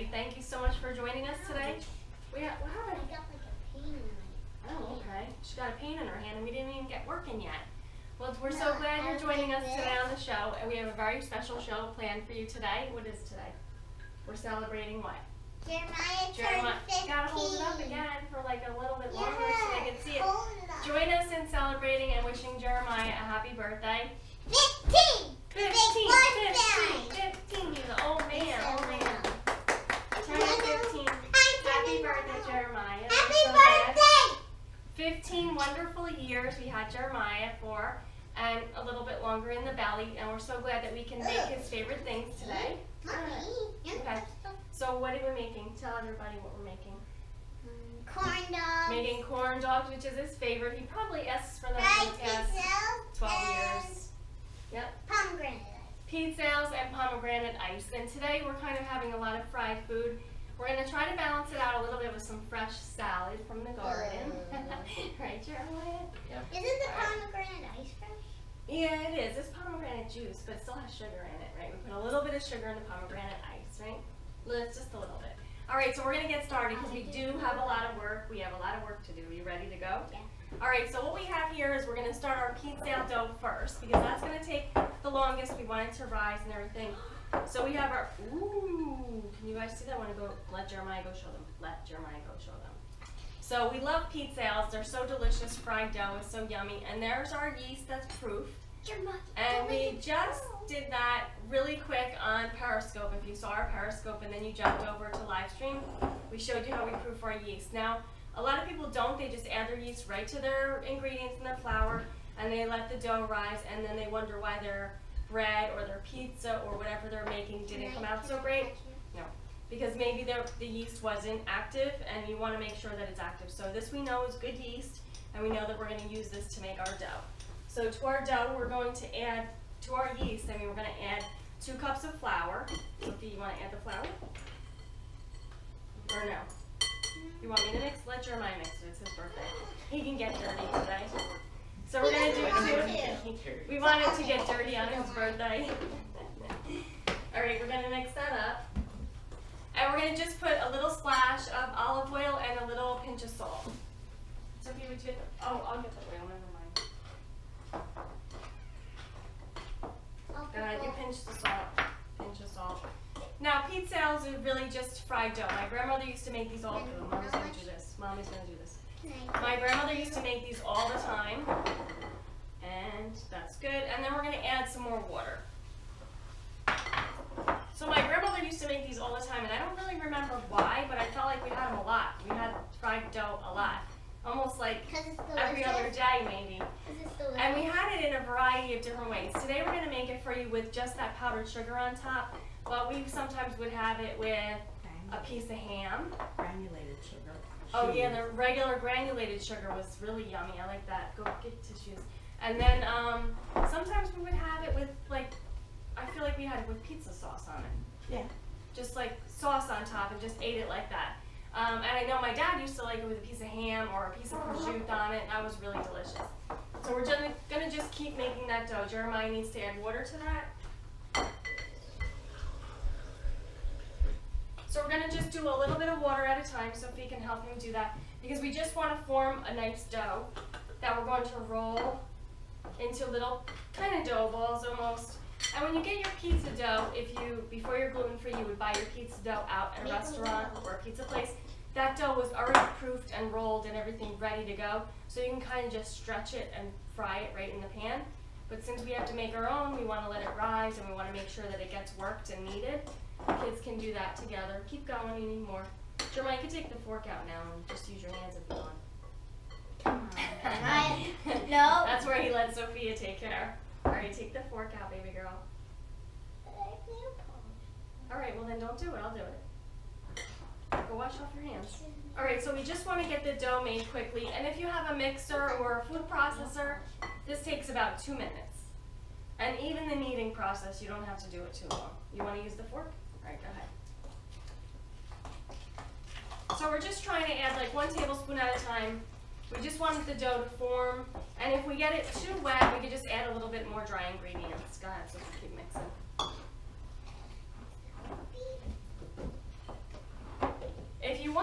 everybody. Thank you so much for joining us today. What happened? I got like a pain in my hand. Oh, okay. She got a pain in her hand and we didn't even get working yet. Well, we're so glad you're joining us today on the show, and we have a very special show planned for you today. What is today? We're celebrating what? Jeremiah turned 15. Gotta hold it up again for like a little bit longer so they can see it. Join us in celebrating and wishing Jeremiah a happy birthday. 15! 15! He's an old man, Turning 15. Happy birthday, Jeremiah. Happy birthday! 15 wonderful years we had Jeremiah for, and a little bit longer in the belly, and we're so glad that we can make his favorite things today. Okay. So what are we making? Tell everybody what we're making. Corn dogs. Making corn dogs, which is his favorite. He probably asks for them for the past 12 years. Yep. Pomegranate. Pizzelles and pomegranate ice. And today we're kind of having a lot of fried food. We're going to try to balance it out a little bit with some fresh salad from the garden. Right, Jeremiah? Yep. Isn't the pomegranate ice fresh? Yeah, it is. It's pomegranate juice, but it still has sugar in it, right? We put a little bit of sugar in the pomegranate ice, right? Just a little bit. All right, so we're going to get started because we do have a lot of work. We have a lot of work to do. Are you ready to go? Yeah. All right, so what we have here is we're going to start our pizzelle dough first because that's going to take the longest. We want it to rise and everything. So we have our, ooh, can you guys see that? I want to go, let Jeremiah go show them. Let Jeremiah go show them. So we love pizzelles. They're so delicious. Fried dough is so yummy. And there's our yeast that's proofed. And we just did that really quick on Periscope. If you saw our Periscope and then you jumped over to live stream, we showed you how we proof our yeast. Now, a lot of people don't. They just add their yeast right to their ingredients and their flour, and they let the dough rise, and then they wonder why their bread or their pizza or whatever they're making didn't come out so great. No, because maybe the yeast wasn't active, and you want to make sure that it's active. So this we know is good yeast, and we know that we're going to use this to make our dough. So to our dough, we're going to add, to our yeast, we're going to add 2 cups of flour. Sophie, you want to add the flour? Or no? You want me to mix? Let Jeremiah mix it. It's his birthday. He can get dirty today. So we're going to do 2. We want it to get dirty on his birthday. All right, we're going to mix that up. And we're going to just put a little splash of olive oil and a little pinch of salt. Sophie, would you get the, oh, I'll get the oil, never mind. You pinch the salt. Pinch of salt. Now, pizzelles are really just fried dough. My grandmother used to make these all the time. Mommy's going to do this. Mommy's going to do this. My grandmother used to make these all the time. And that's good. And then we're going to add some more water. So my grandmother used to make these all the time, and I don't really remember why, but I felt like we had them a lot. We had fried dough a lot. Almost like every other day, maybe. And we had it in a variety of different ways. Today we're going to make it for you with just that powdered sugar on top, but we sometimes would have it with a piece of ham. Granulated sugar. Oh yeah, the regular granulated sugar was really yummy. I like that. Go get tissues. And then sometimes we would have it with, like, I feel like we had it with pizza sauce on it. Yeah. Just like sauce on top and just ate it like that. And I know my dad used to like it with a piece of ham or a piece of prosciutto on it. That was really delicious. So we're going to just keep making that dough. Jeremiah needs to add water to that. So we're going to just do a little bit of water at a time. Sophie can help him do that. Because we just want to form a nice dough that we're going to roll into little kind of dough balls almost. And when you get your pizza dough, before you're gluten-free, you would buy your pizza dough out at a restaurant or a pizza place. That dough was already proofed and rolled and everything ready to go. So you can kind of just stretch it and fry it right in the pan. But since we have to make our own, we want to let it rise and we want to make sure that it gets worked and kneaded. Kids can do that together. Keep going, you need more. Jeremiah, you can take the fork out now and just use your hands if you want. Come on. No. That's where he let Sophia take care. All right, take the fork out, baby girl. All right, well then don't do it. I'll do it. Go wash off your hands. All right, so we just want to get the dough made quickly. And if you have a mixer or a food processor, this takes about 2 minutes. And even the kneading process, you don't have to do it too long. You want to use the fork? All right, go ahead. So we're just trying to add like 1 tablespoon at a time. We just wanted the dough to form. And if we get it too wet, we could just add a little bit more dry ingredients. Go ahead, so we keep mixing.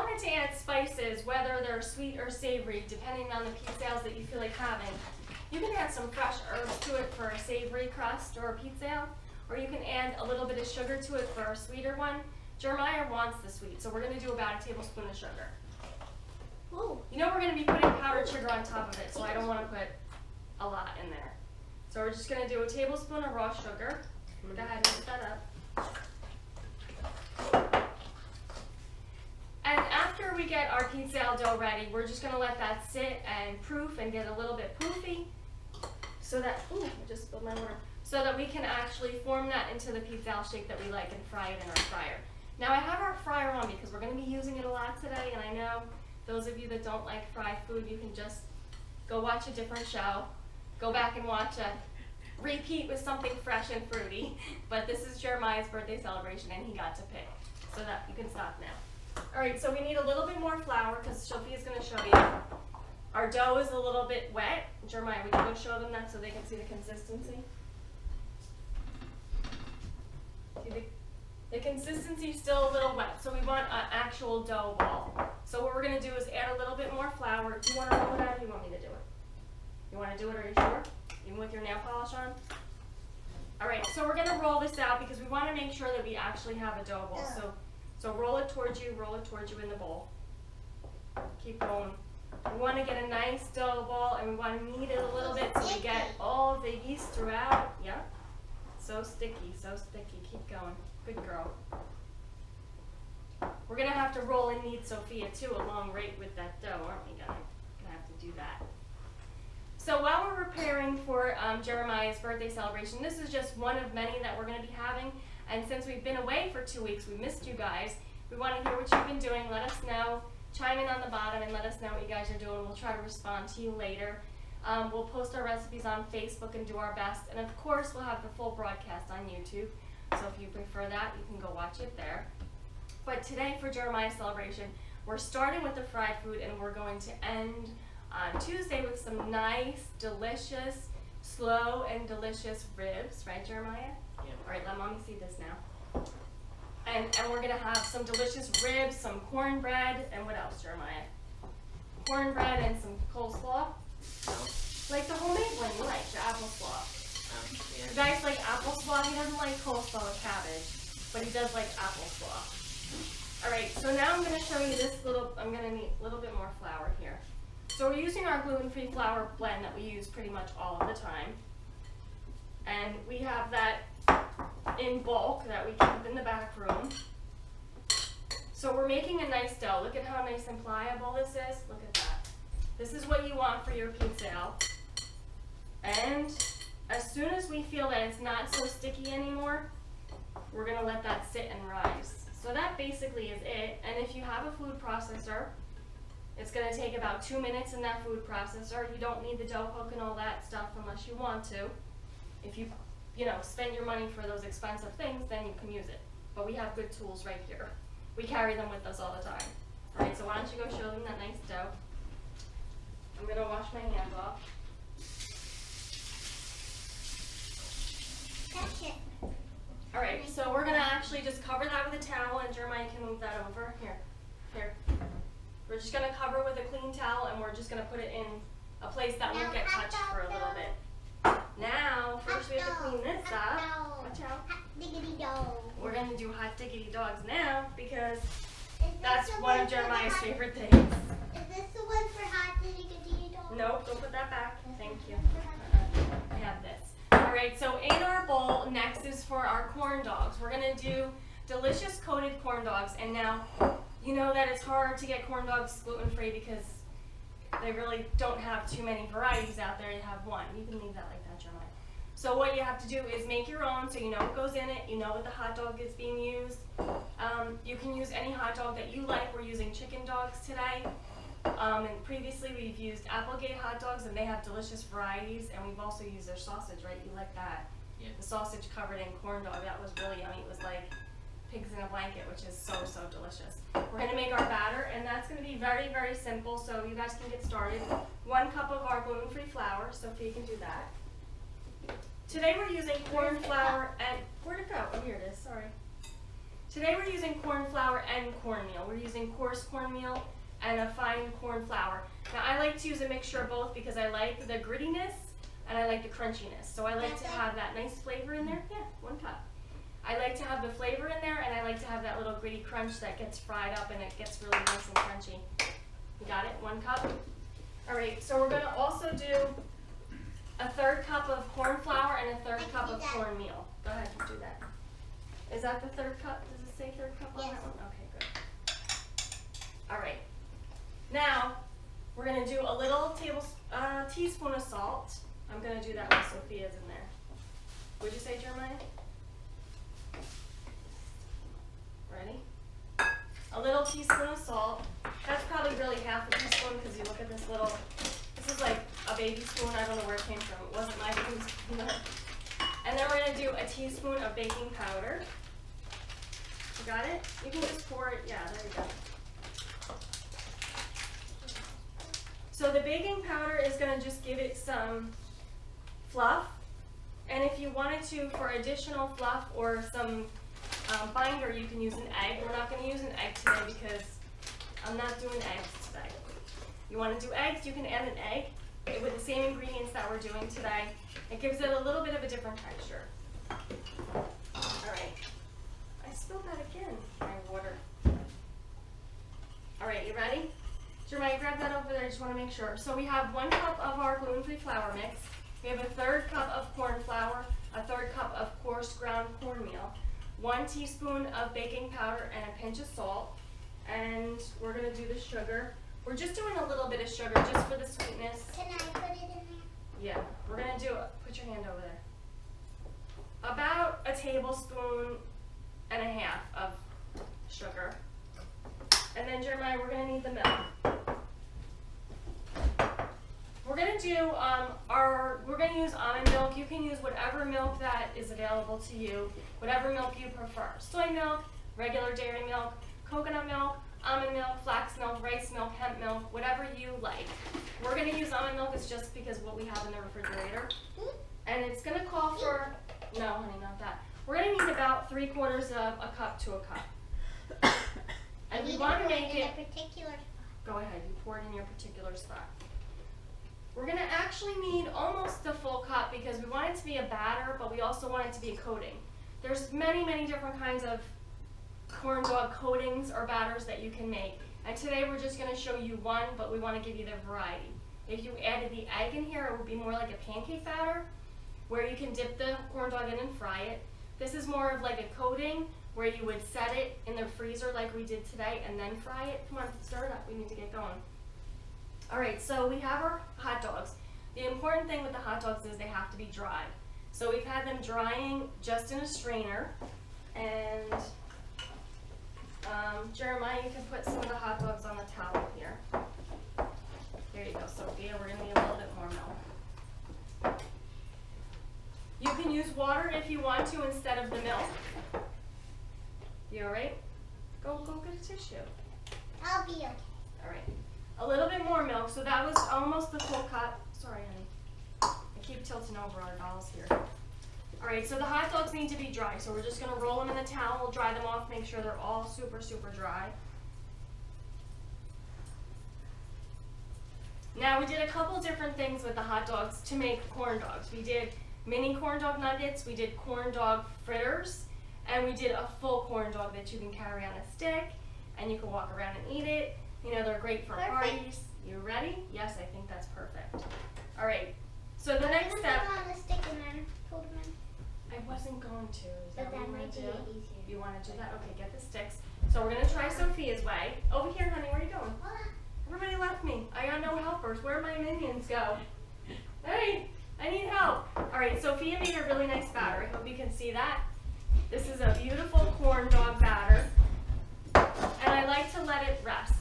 wanted to add spices, whether they're sweet or savory, depending on the pizzelles that you feel like having. You can add some fresh herbs to it for a savory crust or a pizzelle, or you can add a little bit of sugar to it for a sweeter one. Jeremiah wants the sweet, so we're going to do about a tablespoon of sugar. Ooh. You know we're going to be putting powdered sugar on top of it, so I don't want to put a lot in there. So we're just going to do a tablespoon of raw sugar. Go ahead and mix that up. And after we get our pizzelle dough ready, we're just going to let that sit and proof and get a little bit poofy, so that, ooh, I just spilled my water, so that we can actually form that into the pizzelle shape that we like and fry it in our fryer. Now I have our fryer on because we're going to be using it a lot today, and I know those of you that don't like fried food, you can just go watch a different show, go back and watch a repeat with something fresh and fruity. But this is Jeremiah's birthday celebration, and he got to pick, so that you can stop now. All right, so we need a little bit more flour because Sophia's going to show you. Our dough is a little bit wet. Jeremiah, would you go show them that so they can see the consistency? See the consistency is still a little wet, so we want an actual dough ball. So what we're going to do is add a little bit more flour. Do you want to roll it out, or do you want me to do it? You want to do it, or are you sure? Even with your nail polish on? All right, so we're going to roll this out because we want to make sure that we actually have a dough ball. So roll it towards you in the bowl. Keep going. We want to get a nice dough ball, and we want to knead it a little bit so we get all of the yeast throughout. Yep. So sticky, so sticky. Keep going. Good girl. We're going to have to roll and knead Sophia too along right with that dough, aren't we? Gonna have to do that. So while we're preparing for Jeremiah's birthday celebration, this is just one of many that we're going to be having. And since we've been away for 2 weeks, we missed you guys. We want to hear what you've been doing. Let us know. Chime in on the bottom and let us know what you guys are doing. We'll try to respond to you later. We'll post our recipes on Facebook and do our best. And of course, we'll have the full broadcast on YouTube. So if you prefer that, you can go watch it there. But today for Jeremiah's celebration, we're starting with the fried food, and we're going to end on Tuesday with some nice, delicious, slow and delicious ribs. Right, Jeremiah? Yeah. All right, let Mommy see this now. And we're going to have some delicious ribs, some cornbread, and what else, Jeremiah? Cornbread and some coleslaw. Like the homemade one you like, the applesauce. Yeah. You guys like applesauce? He doesn't like coleslaw with cabbage, but he does like applesauce. All right, so now I'm going to show you this little, I'm going to need a little bit more flour here. So we're using our gluten-free flour blend that we use pretty much all of the time. And we have that in bulk that we keep in the back room. So we're making a nice dough. Look at how nice and pliable this is. Look at that. This is what you want for your pizzelle. And as soon as we feel that it's not so sticky anymore, we're going to let that sit and rise. So that basically is it. And if you have a food processor, it's going to take about 2 minutes in that food processor. You don't need the dough hook and all that stuff unless you want to. If you spend your money for those expensive things, then you can use it. But we have good tools right here. We carry them with us all the time. All right, so why don't you go show them that nice dough. I'm going to wash my hands off. Touch it. All right, so we're going to actually just cover that with a towel, and Jeremiah can move that over. Here. We're just going to cover it with a clean towel, and we're just going to put it in a place that won't get touched for a little bit. Now, first we have to clean this up. Watch out. Hot diggity dog. We're going to do hot diggity dogs now because Is this that's the one one of for the Jeremiah's hot- favorite things. Is this the one for hot diggity dog? Nope, don't put that back. Thank you. For hot- I have this. All right, so in our bowl next is for our corn dogs. We're going to do delicious coated corn dogs. And now, you know that it's hard to get corn dogs gluten-free because they really don't have too many varieties out there. You have one. You can leave that like that, Jeremiah. So what you have to do is make your own so you know what goes in it, you know what the hot dog is being used. You can use any hot dog that you like. We're using chicken dogs today. And previously we've used Applegate hot dogs, and they have delicious varieties, and we've also used their sausage, right? You like that? Yeah. The sausage covered in corn dog, that was really yummy. It was like pigs in a blanket, which is so, so delicious. We're going to make our batter, and that's going to be very, very simple, so you guys can get started. 1 cup of our gluten-free flour, Sophia can do that. Today we're using corn flour, and where'd it go? Oh, here it is, sorry. Today we're using corn flour and cornmeal. We're using coarse cornmeal and a fine corn flour. Now I like to use a mixture of both because I like the grittiness and I like the crunchiness. So I like to have that nice flavor in there. Yeah, 1 cup. I like to have the flavor in there, and I like to have that little gritty crunch that gets fried up and it gets really nice and crunchy. You got it? 1 cup? All right, so we're gonna also do a 1/3 cup of corn flour and a 1/3 cup of cornmeal. Go ahead, do that. Is that the 1/3 cup? Does it say 1/3 cup on that one? Okay, good. All right. Now, we're gonna do a little teaspoon of salt. I'm gonna do that when Sophia's in there. What'd you say, Jeremiah? Ready? A little teaspoon of salt. That's probably really half a teaspoon because you look at this little, this is like a baby spoon. I don't know where it came from. It wasn't my baby spoon. And then we're going to do a teaspoon of baking powder. You got it? You can just pour it. Yeah, there you go. So the baking powder is going to just give it some fluff. And if you wanted to, for additional fluff or some binder, you can use an egg. We're not going to use an egg today because I'm not doing eggs today. You want to do eggs, you can add an egg with the same ingredients that we're doing today. It gives it a little bit of a different texture. All right. I spilled that again, my water. All right, you ready? Jeremiah, grab that over there. I just want to make sure. So we have 1 cup of our gluten-free flour mix. We have a 1/3 cup of corn flour, a 1/3 cup of coarse ground cornmeal, 1 teaspoon of baking powder, and a pinch of salt. And we're going to do the sugar. We're just doing a little bit of sugar just for the sweetness. Can I put it in there? Yeah, we're going to do it. Put your hand over there. About a tablespoon and a half of sugar. And then, Jeremiah, we're going to need the milk. We're going to do we're going to use almond milk. You can use whatever milk that is available to you, whatever milk you prefer. Soy milk, regular dairy milk, coconut milk, almond milk, flax milk, rice milk, hemp milk, whatever you like. We're going to use almond milk. It's just because what we have in the refrigerator. And it's going to call for, no honey, not that. We're going to need about 3/4 of a cup to a cup. And we want to make it, go ahead, you pour it in your particular spot. We're going to actually need almost the full cup because we want it to be a batter, but we also want it to be a coating. There's many, many different kinds of corn dog coatings or batters that you can make. And today we're just going to show you one, but we want to give you the variety. If you added the egg in here, it would be more like a pancake batter where you can dip the corn dog in and fry it. This is more of like a coating where you would set it in the freezer like we did today and then fry it. Come on, stir it up. We need to get going. All right, so we have our hot dogs. The important thing with the hot dogs is they have to be dry. So we've had them drying just in a strainer. And Jeremiah, you can put some of the hot dogs on the towel here. There you go, Sophia. We're gonna need a little bit more milk. You can use water if you want to instead of the milk. You all right? Go get a tissue. I'll be okay. All right. A little bit more milk, so that was almost the full cup. Sorry, honey. I keep tilting over our dolls here. All right, so the hot dogs need to be dry, so we're just gonna roll them in the towel, dry them off, make sure they're all super, super dry. Now we did a couple different things with the hot dogs to make corn dogs. We did mini corn dog nuggets, we did corn dog fritters, and we did a full corn dog that you can carry on a stick, and you can walk around and eat it. You know, they're great for parties. You ready? Yes, I think that's perfect. All right, so the next step. Put them on a stick and then hold them in. I wasn't going to. Is that what you want to do? Easier. You want to do that? Okay, get the sticks. So we're going to try Sophia's way. Over here, honey, where are you going? Everybody left me. I got no helpers. Where'd my minions go? Hey, I need help. All right, Sophia made a really nice batter. I hope you can see that. This is a beautiful corn dog batter. And I like to let it rest.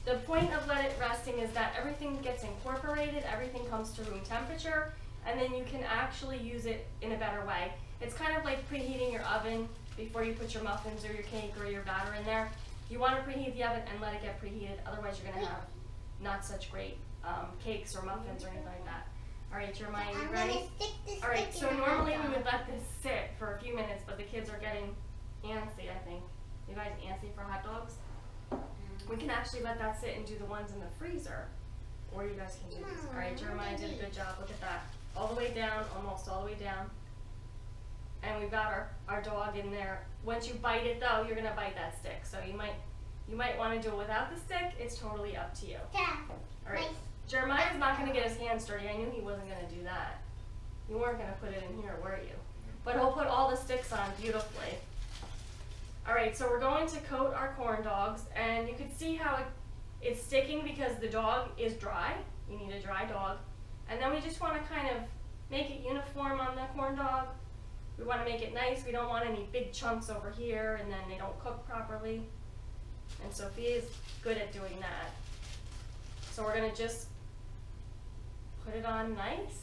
The point of let it resting is that everything gets incorporated, everything comes to room temperature, and then you can actually use it in a better way. It's kind of like preheating your oven before you put your muffins or your cake or your batter in there. You want to preheat the oven and let it get preheated, otherwise you're going to have not such great cakes or muffins or anything like that. All right, Jeremiah, you ready? All right, so normally we would let this sit for a few minutes, but the kids are getting antsy, I think. You guys antsy for hot dogs? We can actually let that sit and do the ones in the freezer. Or you guys can do these. Alright, Jeremiah did a good job. Look at that. All the way down, almost all the way down. And we've got our dog in there. Once you bite it though, you're gonna bite that stick. So you might want to do it without the stick. It's totally up to you. Alright. Jeremiah's not gonna get his hands dirty. I knew he wasn't gonna do that. You weren't gonna put it in here, were you? But he'll put all the sticks on beautifully. Alright, so we're going to coat our corn dogs, and you can see how it's sticking because the dog is dry. You need a dry dog. And then we just want to kind of make it uniform on the corn dog. We want to make it nice. We don't want any big chunks over here and then they don't cook properly. And Sophia's good at doing that. So we're going to just put it on nice.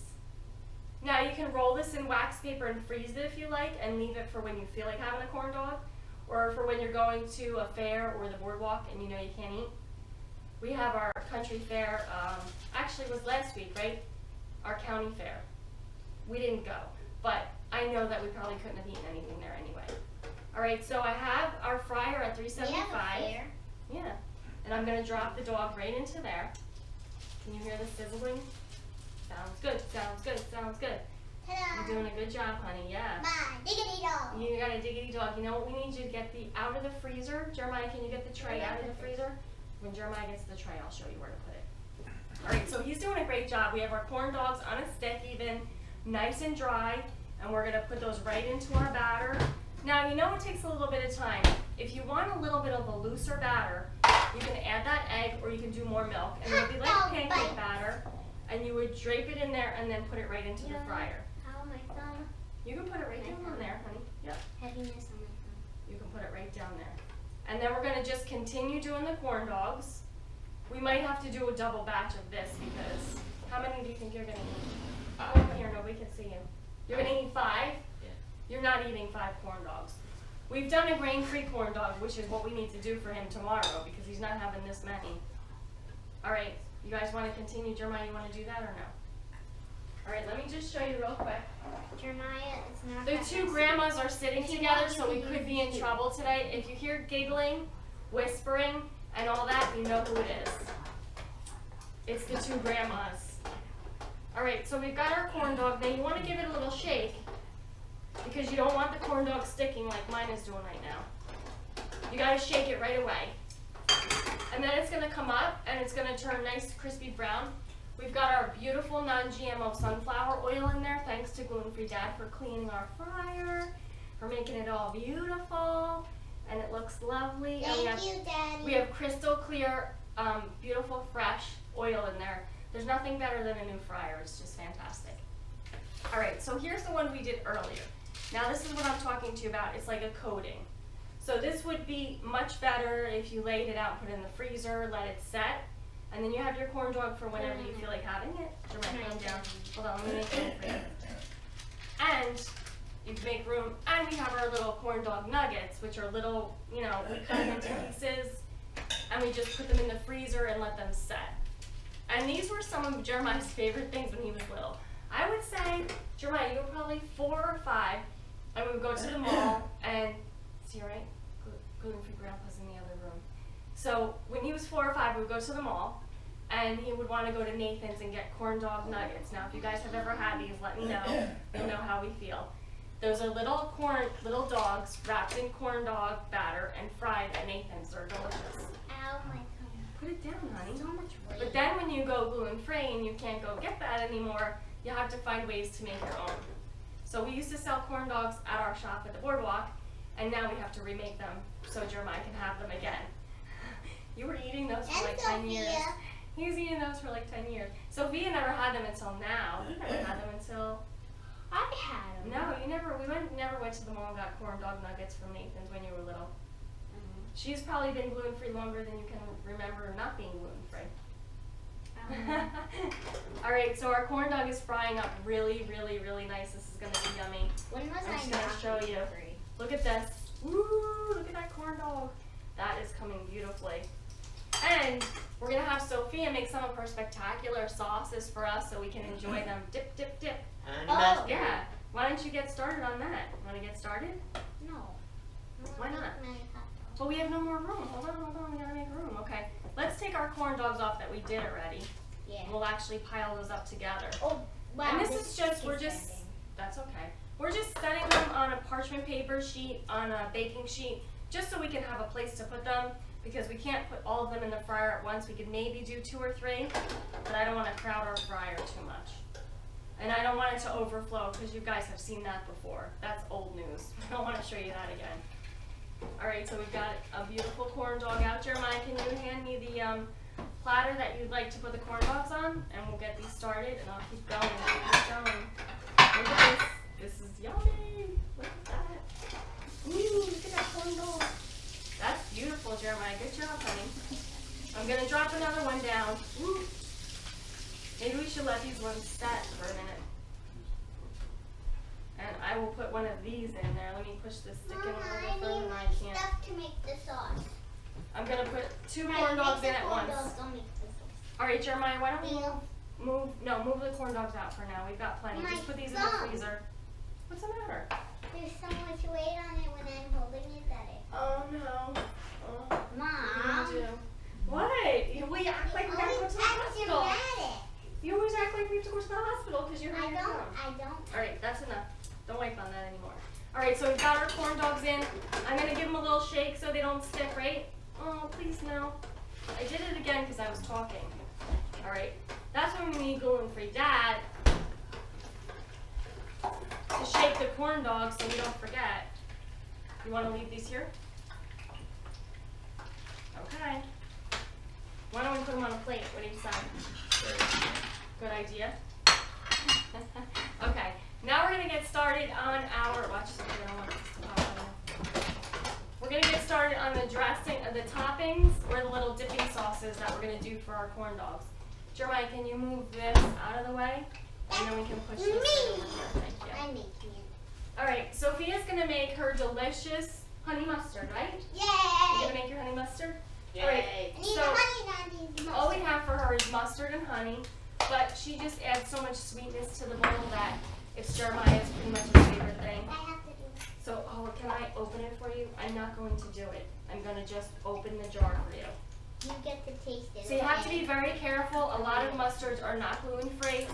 Now you can roll this in wax paper and freeze it if you like and leave it for when you feel like having a corn dog, or for when you're going to a fair or the boardwalk and you know you can't eat. We have our country fair, actually it was last week, right? Our county fair. We didn't go, but I know that we probably couldn't have eaten anything there anyway. Alright, so I have our fryer at 375. Yeah, and I'm going to drop the dog right into there. Can you hear the sizzling? Sounds good, sounds good, sounds good. You're doing a good job, honey, yeah. Diggity dog. You got a diggity dog. You know what we need you to get out of the freezer? Jeremiah, can you get the tray out of the freezer? When Jeremiah gets the tray, I'll show you where to put it. Alright, so he's doing a great job. We have our corn dogs on a stick even, nice and dry, and we're going to put those right into our batter. Now, you know it takes a little bit of time. If you want a little bit of a looser batter, you can add that egg or you can do more milk. And it'll be like pancake batter. And you would drape it in there and then put it right into the fryer. How my thumb? You can put it right down there, honey. Yep. Heaviness on my thumb. You can put it right down there. And then we're going to just continue doing the corn dogs. We might have to do a double batch of this because how many do you think you're going to eat? Over here, nobody can see you. You're going to eat 5? Yeah. You're not eating 5 corn dogs. We've done a grain-free corn dog, which is what we need to do for him tomorrow because he's not having this many. All right. You guys want to continue? Jeremiah, you want to do that or no? Alright, let me just show you real quick. Jeremiah, it's not The two grandmas are sitting together, so we could be in trouble today. If you hear giggling, whispering, and all that, you know who it is. It's the two grandmas. Alright, so we've got our corn dog. Now you want to give it a little shake because you don't want the corn dog sticking like mine is doing right now. You got to shake it right away. And then it's going to come up and it's going to turn nice crispy brown. We've got our beautiful non-GMO sunflower oil in there, thanks to Gluten Free Dad for cleaning our fryer, for making it all beautiful, and it looks lovely. Thank you, Daddy. We have crystal clear, beautiful, fresh oil in there. There's nothing better than a new fryer. It's just fantastic. All right, so here's the one we did earlier. Now this is what I'm talking to you about. It's like a coating. So this would be much better if you laid it out, put it in the freezer, let it set, and then you have your corn dog for whenever you feel like having it. Jeremiah, calm down. Hold on, let me make room for you. And you can make room, and we have our little corn dog nuggets, which are little, you know, we cut them into pieces, and we just put them in the freezer and let them set. And these were some of Jeremiah's favorite things when he was little. I would say, Jeremiah, you were probably 4 or 5, and we would go to the mall and see, right? Gluten-free grandpa's in the other room. So when he was 4 or 5, we would go to the mall, and he would want to go to Nathan's and get corn dog nuggets. Now, if you guys have ever had these, let me know. You'll know how we feel. Those are little dogs wrapped in corn dog batter and fried at Nathan's. They're delicious. Ow, my thumb. Put it down, honey. So much weight. But then when you go gluten-free and you can't go get that anymore, you have to find ways to make your own. So we used to sell corn dogs at our shop at the boardwalk, and now we have to remake them so Jeremiah can have them again. You were eating those for like 10 years. He was eating those for like 10 years. Sophia never had them until now. You never had them until... I had them. No, you never. We never went to the mall and got corn dog nuggets from Nathan's when you were little. She's probably been gluten-free longer than you can remember not being gluten-free. All right, so our corn dog is frying up really, really, really nice. This is going to be yummy. When was I'm I just going to show you. Look at this. Woo, look at that corn dog. That is coming beautifully. And we're going to have Sophia make some of her spectacular sauces for us so we can enjoy them. Dip, dip, dip. Oh, yeah. Why don't you get started on that? Want to get started? No. Why not? But we have no more room. Hold on, we gotta make room. Okay, let's take our corn dogs off that we did already. Yeah. We'll actually pile those up together. Oh, wow. And this is just, that's okay. We're just setting them on a parchment paper sheet, on a baking sheet, just so we can have a place to put them, because we can't put all of them in the fryer at once. We could maybe do 2 or 3, but I don't want to crowd our fryer too much. And I don't want it to overflow, because you guys have seen that before. That's old news. I don't want to show you that again. All right, so we've got a beautiful corn dog out. Jeremiah, can you hand me the platter that you'd like to put the corn dogs on? And we'll get these started, and I'll keep going. Look at this. This is yummy. Look at that. Ooh, look at that corn dog. That's beautiful, Jeremiah. Good job, honey. I'm going to drop another one down. Ooh. Maybe we should let these ones set for a minute. And I will put one of these in there. Let me push this stick in a little bit further than I can. Stuff to make the sauce. I'm going to put 2 corn dogs in at once. All right, Jeremiah, why don't we move the corn dogs out for now. We've got plenty. Just put these in the freezer. What's the matter? There's so much weight on it when I'm holding it that it. Oh, no. Oh, Mom. What? We act like we got to go to the hospital. You always act like we have to go to the hospital because you're hurting. I don't. All right, that's enough. Don't wipe on that anymore. All right, so we've got our corn dogs in. I'm going to give them a little shake so they don't stick, right? Oh, please no. I did it again because I was talking. All right, that's when we need gluten-free. Dad, to shake the corn dogs so we don't forget. You want to leave these here? Okay. Why don't we put them on a plate? What do you say? Good idea. Okay, now we're going to get started on our, watch this, we're going to get started on the dressing, the toppings, or the little dipping sauces that we're going to do for our corn dogs. Jeremiah, can you move this out of the way? And then we can push this right over here. Thank you. I'm making it. All right, Sophia's going to make her delicious honey mustard, right? Yay! You going to make your honey mustard? Yay! All right, I need so honey, not need mustard. all we have for her is mustard and honey, but she just adds so much sweetness to the bowl that it's Jeremiah's pretty much his favorite thing. I have to do it. So, can I open it for you? I'm not going to do it. I'm going to just open the jar for you. You get to taste it. So you have to be very careful. A lot of mustards are not gluten-free.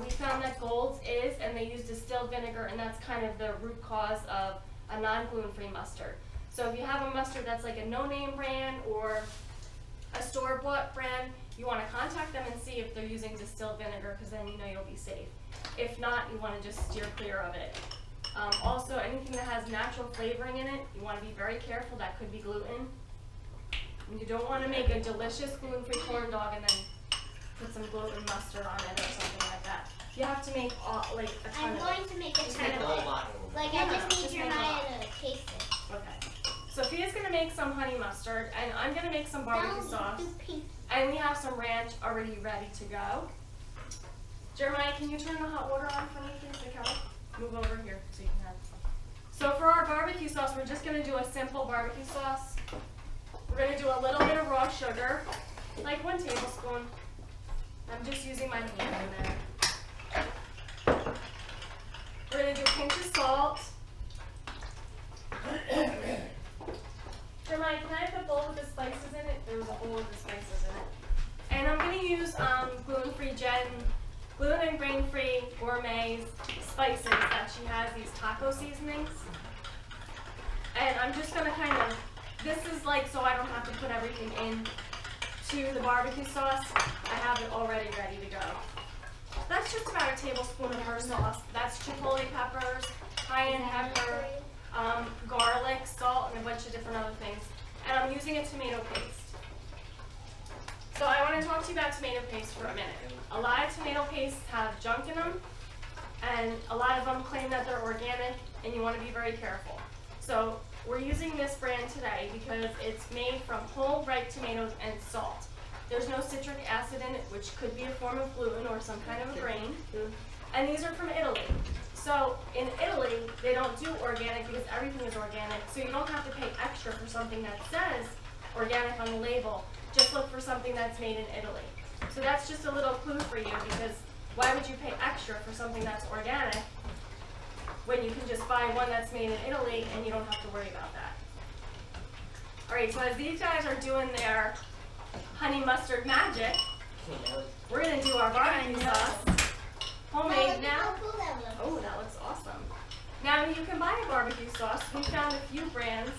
We found that Gold's is, and they use distilled vinegar, and that's kind of the root cause of a non-gluten-free mustard. So if you have a mustard that's like a no-name brand or a store-bought brand, you want to contact them and see if they're using distilled vinegar, because then you know you'll be safe. If not, you want to just steer clear of it. Also, anything that has natural flavoring in it, you want to be very careful. That could be gluten. And you don't want to make a delicious gluten-free corn dog and then put some gluten mustard on it or something like that. You have to make like a ton of it. I'm going to make a ton Make a of whole it. bottle. Like Yeah, I just just need make a Jeremiah lot. to taste it. Okay. Sophia's going to make some honey mustard, and I'm going to make some barbecue sauce. Do pink. And we have some ranch already ready to go. Jeremiah, can you turn the hot water on for me, please, Kelly? Move over here so you can have some. So for our barbecue sauce, we're just going to do a simple barbecue sauce. We're going to do a little bit of raw sugar, like 1 tablespoon. I'm just using my hand in there. We're going to do a pinch of salt. Jeremiah, can I have the bowl with the spices in it? There was a bowl with the spices in it. And I'm going to use gluten-free gluten and grain-free gourmet spices that she has, these taco seasonings. And I'm just going to kind of, this is like so I don't have to put everything in to the barbecue sauce. I have it already ready to go. That's just about a tablespoon of her sauce. That's chipotle peppers, cayenne pepper, garlic, salt, and a bunch of different other things. And I'm using a tomato paste. So I want to talk to you about tomato paste for a minute. A lot of tomato pastes have junk in them, and a lot of them claim that they're organic, and you want to be very careful. So we're using this brand today because it's made from whole ripe tomatoes and salt. There's no citric acid in it, which could be a form of gluten or some kind of a grain. And these are from Italy. So in Italy, they don't do organic because everything is organic. So you don't have to pay extra for something that says organic on the label. Just look for something that's made in Italy. So that's just a little clue for you, because why would you pay extra for something that's organic when you can just buy one that's made in Italy and you don't have to worry about that. Alright, so as these guys are doing their honey mustard magic, we're going to do our barbecue sauce. Homemade now. Oh, that looks awesome. Now you can buy a barbecue sauce. We found a few brands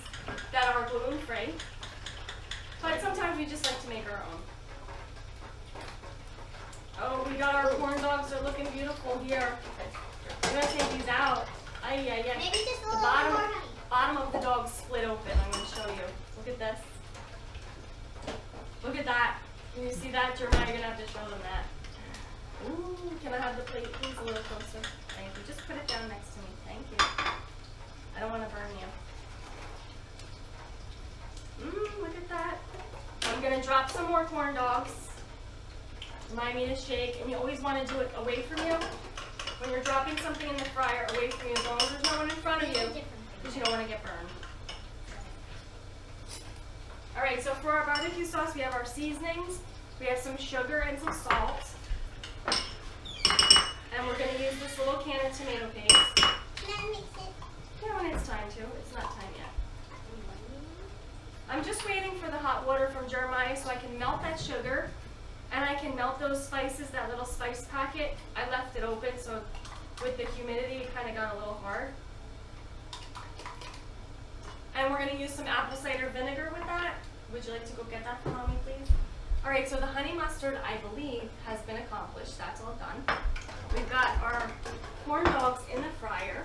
that are gluten-free, but sometimes we just like to make our own. Oh, we got our corn dogs. They're looking beautiful here. We're going to take these out. Maybe just a the little bottom of the dog split open. I'm going to show you. Look at this. Look at that. Can you see that? Jeremiah, you're going to have to show them that. Ooh, can I have the plate, please, a little closer? Thank you. Just put it down next to me. Thank you. I don't want to burn you. Look at that. I'm going to drop some more corn dogs. Remind me to shake, and you always want to do it away from you. When you're dropping something in the fryer, away from you, as long as there's no one in front of you, because you don't want to get burned. Alright, so for our barbecue sauce, we have our seasonings. We have some sugar and some salt. And we're going to use this little can of tomato paste. Can I mix it? Yeah, when it's time to. It's not time yet. I'm just waiting for the hot water from Jeremiah so I can melt that sugar. And I can melt those spices, that little spice packet. I left it open, so with the humidity, it kind of got a little hard. And we're going to use some apple cider vinegar with that. Would you like to go get that for Mommy, please? Alright, so the honey mustard, I believe, has been accomplished. That's all done. We've got our corn dogs in the fryer.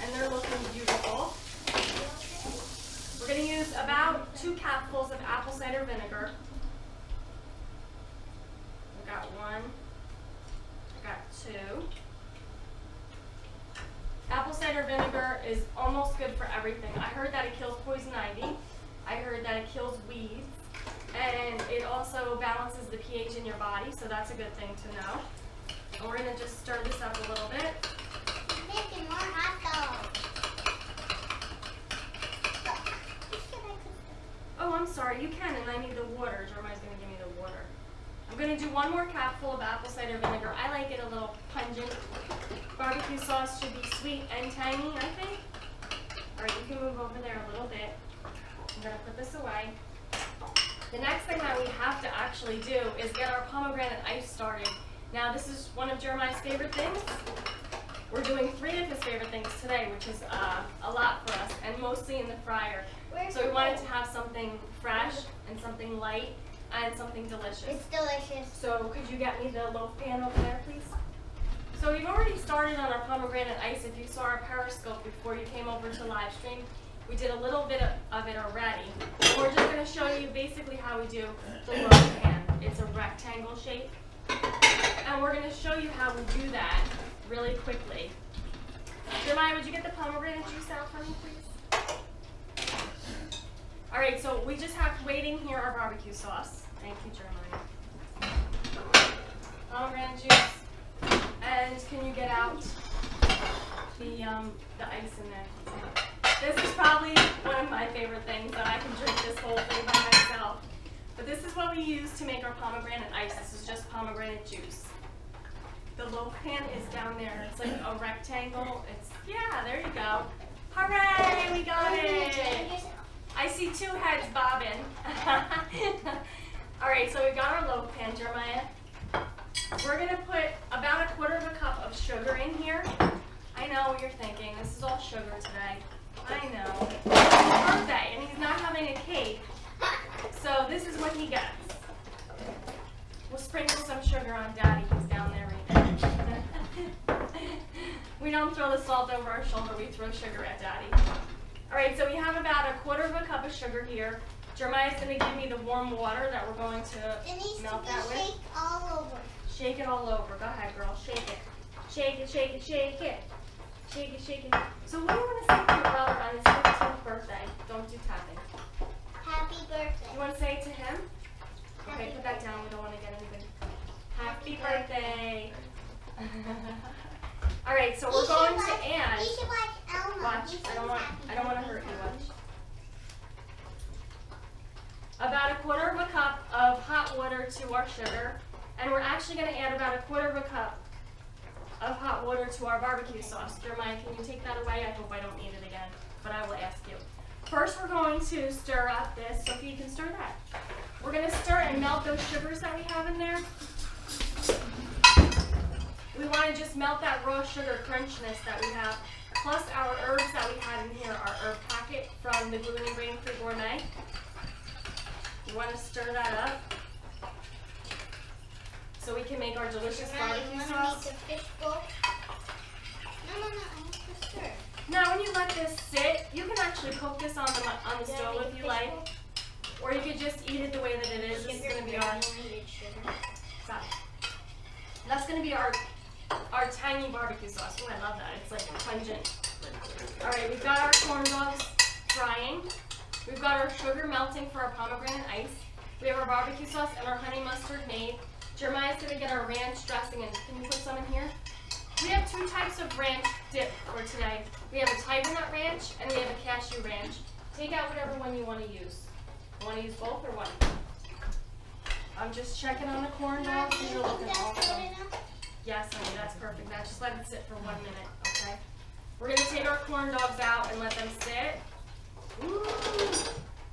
And they're looking beautiful. We're going to use about 2 capfuls of apple cider vinegar. I got 1. I got 2. Apple cider vinegar is almost good for everything. I heard that it kills poison ivy. I heard that it kills weeds. And it also balances the pH in your body, so that's a good thing to know. And we're going to just stir this up a little bit. Making more hot dogs. Oh, I'm sorry, you can, and I need the water. Jeremiah's going to give me the water. I'm going to do 1 more capful of apple cider vinegar. I like it a little pungent. Barbecue sauce should be sweet and tangy, I think. Alright, you can move over there a little bit. I'm going to put this away. The next thing that we have to actually do is get our pomegranate ice started. Now, this is one of Jeremiah's favorite things. We're doing 3 of his favorite things today, which is a lot for us, and mostly in the fryer. So we wanted to have something fresh and something light and something delicious. It's delicious. So could you get me the loaf pan over there, please? So we've already started on our pomegranate ice. If you saw our Periscope before you came over to live stream, we did a little bit of it already. And we're just going to show you basically how we do the loaf pan. It's a rectangle shape. And we're going to show you how we do that really quickly. Jeremiah, would you get the pomegranate juice out for me, please? Alright, so we just have waiting here our barbecue sauce. Thank you, Jeremiah. Pomegranate juice. And can you get out the ice in there? This is probably one of my favorite things that I can drink this whole thing by myself. But this is what we use to make our pomegranate ice. This is just pomegranate juice. The loaf pan is down there. It's like a rectangle. Yeah, there you go. Hooray, we got it. I see 2 heads bobbing. Alright, so we got our loaf pan, Jeremiah. We're going to put about 1/4 cup of sugar in here. I know what you're thinking. This is all sugar today. I know. It's his birthday, and he's not having a cake. So this is what he gets. We'll sprinkle some sugar on Daddy. He's down there right now. We don't throw the salt over our shoulder. We throw sugar at Daddy. Alright, so we have about 1/4 cup of sugar here. Jeremiah's going to give me the warm water that we're going to melt that with. Shake all over. Shake it all over. Go ahead, girl. Shake it. Shake it, shake it, shake it. Shake it, shake it. So what do you want to say to your brother on his 15th birthday? Don't do tapping. Happy birthday. You want to say it to him? Okay, put that down. We don't want to get anything. Happy birthday. Alright, so we're going to add. You should watch Elmo. Watch. I don't want to hurt you. Watch. About 1/4 cup of hot water to our sugar. And we're actually going to add about 1/4 cup of hot water to our barbecue sauce. Jeremiah, can you take that away? I hope I don't need it again, but I will ask you. first we're going to stir up this. Sophie, you can stir that. We're going to stir and melt those sugars that we have in there. We want to just melt that raw sugar crunchiness that we have, plus our herbs that we had in here, our herb packet from the Gluten and Grain Free Gourmet. You want to stir that up so we can make our delicious barbecue sauce. Make a fish bowl? No, I want to stir. Now when you let this sit, you can actually cook this on the stove if you like. Or you could just eat it the way that it is. This is going to be our... Stop. That's going to be our tangy barbecue sauce. Oh, I love that. It's like pungent. Alright, we've got our corn dogs frying. We've got our sugar melting for our pomegranate ice. We have our barbecue sauce and our honey mustard made. Jeremiah's going to get our ranch dressing in. Can you put some in here? We have two types of ranch dip for today. We have a tiger nut ranch and we have a cashew ranch. Take out whatever one you want to use. You want to use both or one? I'm just checking on the corn dogs. You're looking awesome. Yes, honey, that's perfect. Now just let it sit for 1 minute, okay? We're going to take our corn dogs out and let them sit. Ooh,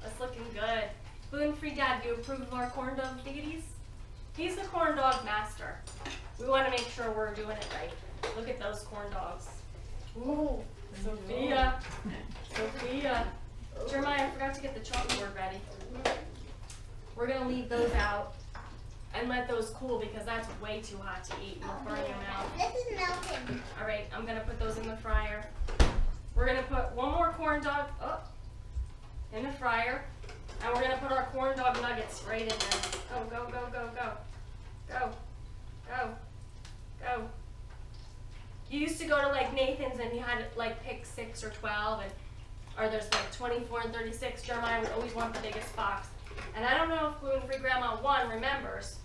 that's looking good. Gluten-free Dad, do you approve of our corn dog diggities? He's the corn dog master. We want to make sure we're doing it right. Look at those corn dogs. Ooh, Sophia. Sophia. Jeremiah, I forgot to get the chalkboard ready. We're going to leave those out and let those cool because that's way too hot to eat. You'll burn your mouth. This is melting. All right, I'm going to put those in the fryer. We're going to put one more corn dog in the fryer. And we're going to put our corn dog nuggets right in there. Go, go, go, go, go. Go. Go. Go. You used to go to like Nathan's and you had to like pick 6 or 12 or there's like 24 and 36. Jeremiah would always want the biggest box. And I don't know if Gluten-Free Grandma 1 remembers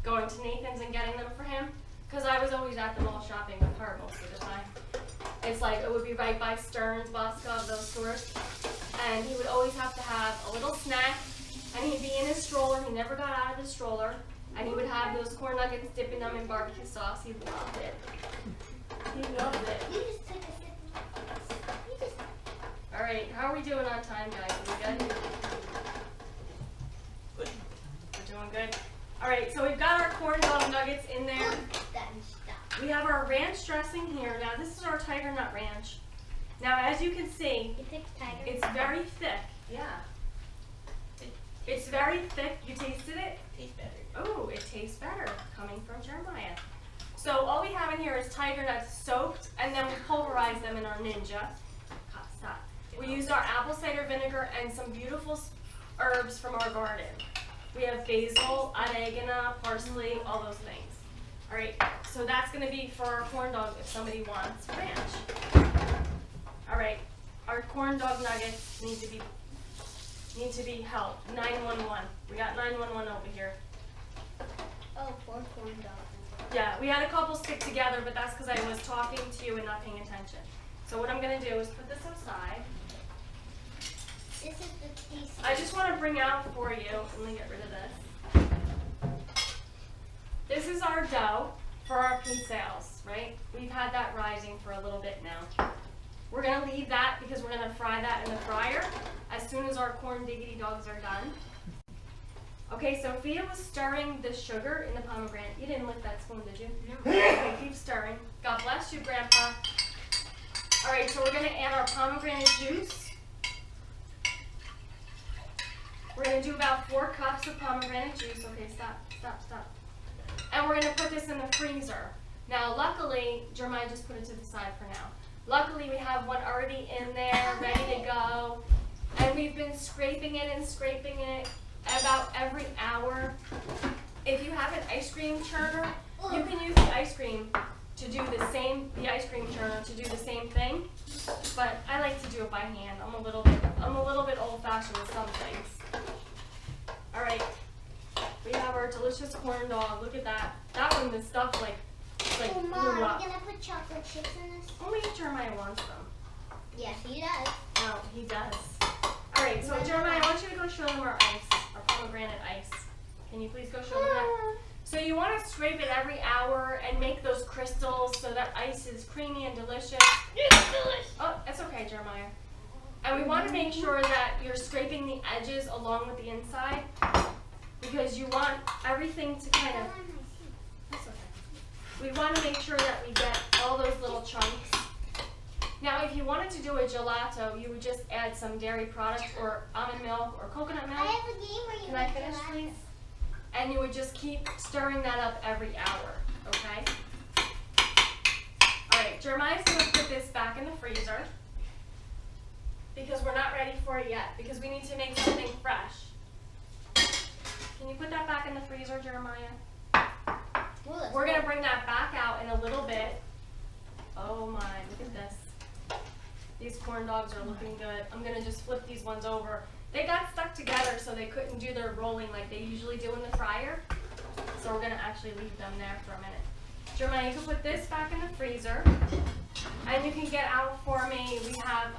going to Nathan's and getting them for him because I was always at the mall shopping with her most of the time. It's like it would be right by Stearns, Bosco, those stores. And he would always have to have a little snack and he'd be in his stroller. He never got out of his stroller. And he would have those corn nuggets, dipping them in barbecue sauce. He loved it. He loved it. You just took a sip. All right, how are we doing on time, guys? Are we good? Good. We're doing good. All right, so we've got our corn dog nuggets in there. We have our ranch dressing here. Now, this is our tiger nut ranch. Now, as you can see, it's very thick. Yeah. It's very thick. You tasted it? Tastes better. Oh, it tastes better coming from Jeremiah. So all we have in here is tiger nuts soaked, and then we pulverize them in our Ninja. Stop. We used our apple cider vinegar and some beautiful herbs from our garden. We have basil, oregano, parsley, all those things. All right, so that's going to be for our corn dog if somebody wants ranch. All right, our corn dog nuggets need to be helped. 911. We got 911 over here. Oh, 4 corn dogs. Yeah, we had a couple stick together, but that's because I was talking to you and not paying attention. So what I'm going to do is put this aside. This is the piece. I just want to bring out for you, let me get rid of this. This is our dough for our pizzelles, right? We've had that rising for a little bit now. We're going to leave that because we're going to fry that in the fryer as soon as our corn diggity dogs are done. Okay, Sophia was stirring the sugar in the pomegranate. You didn't lick that spoon, did you? No. Okay, keep stirring. God bless you, Grandpa. All right, so we're going to add our pomegranate juice. We're going to do about 4 cups of pomegranate juice. Okay, stop. And we're going to put this in the freezer. Now, luckily, Jeremiah just put it to the side for now. Luckily, we have one already in there, ready to go. And we've been scraping it about every hour. If you have an ice cream churner, you can use the ice cream churner to do the same thing. But I like to do it by hand. I'm a little bit old-fashioned with some things. All right, we have our delicious corn dog. Look at that. That one, the stuff like Oh, Mom, blew are up. you going to put chocolate chips in this? Only if Jeremiah wants them. Yes, he does. No, he does. All right, so Jeremiah, I want you to go show them our ice, our pomegranate ice. Can you please go show them that? So you want to scrape it every hour and make those crystals so that ice is creamy and delicious. It's delicious. Oh, that's okay, Jeremiah. And we want to make sure that you're scraping the edges along with the inside because you want everything to kind of, that's okay. We want to make sure that we get all those little chunks. Now, if you wanted to do a gelato, you would just add some dairy product or almond milk or coconut milk. I have a game where you Can I finish, please? And you would just keep stirring that up every hour, okay? All right, Jeremiah's going to put this back in the freezer because we're not ready for it yet because we need to make something fresh. Can you put that back in the freezer, Jeremiah? We're going to bring that back out in a little bit. Oh my, look at this. These corn dogs are looking good. I'm going to just flip these ones over. They got stuck together so they couldn't do their rolling like they usually do in the fryer. So we're going to actually leave them there for a minute. Jeremiah, you can put this back in the freezer. And you can get out for me. We have,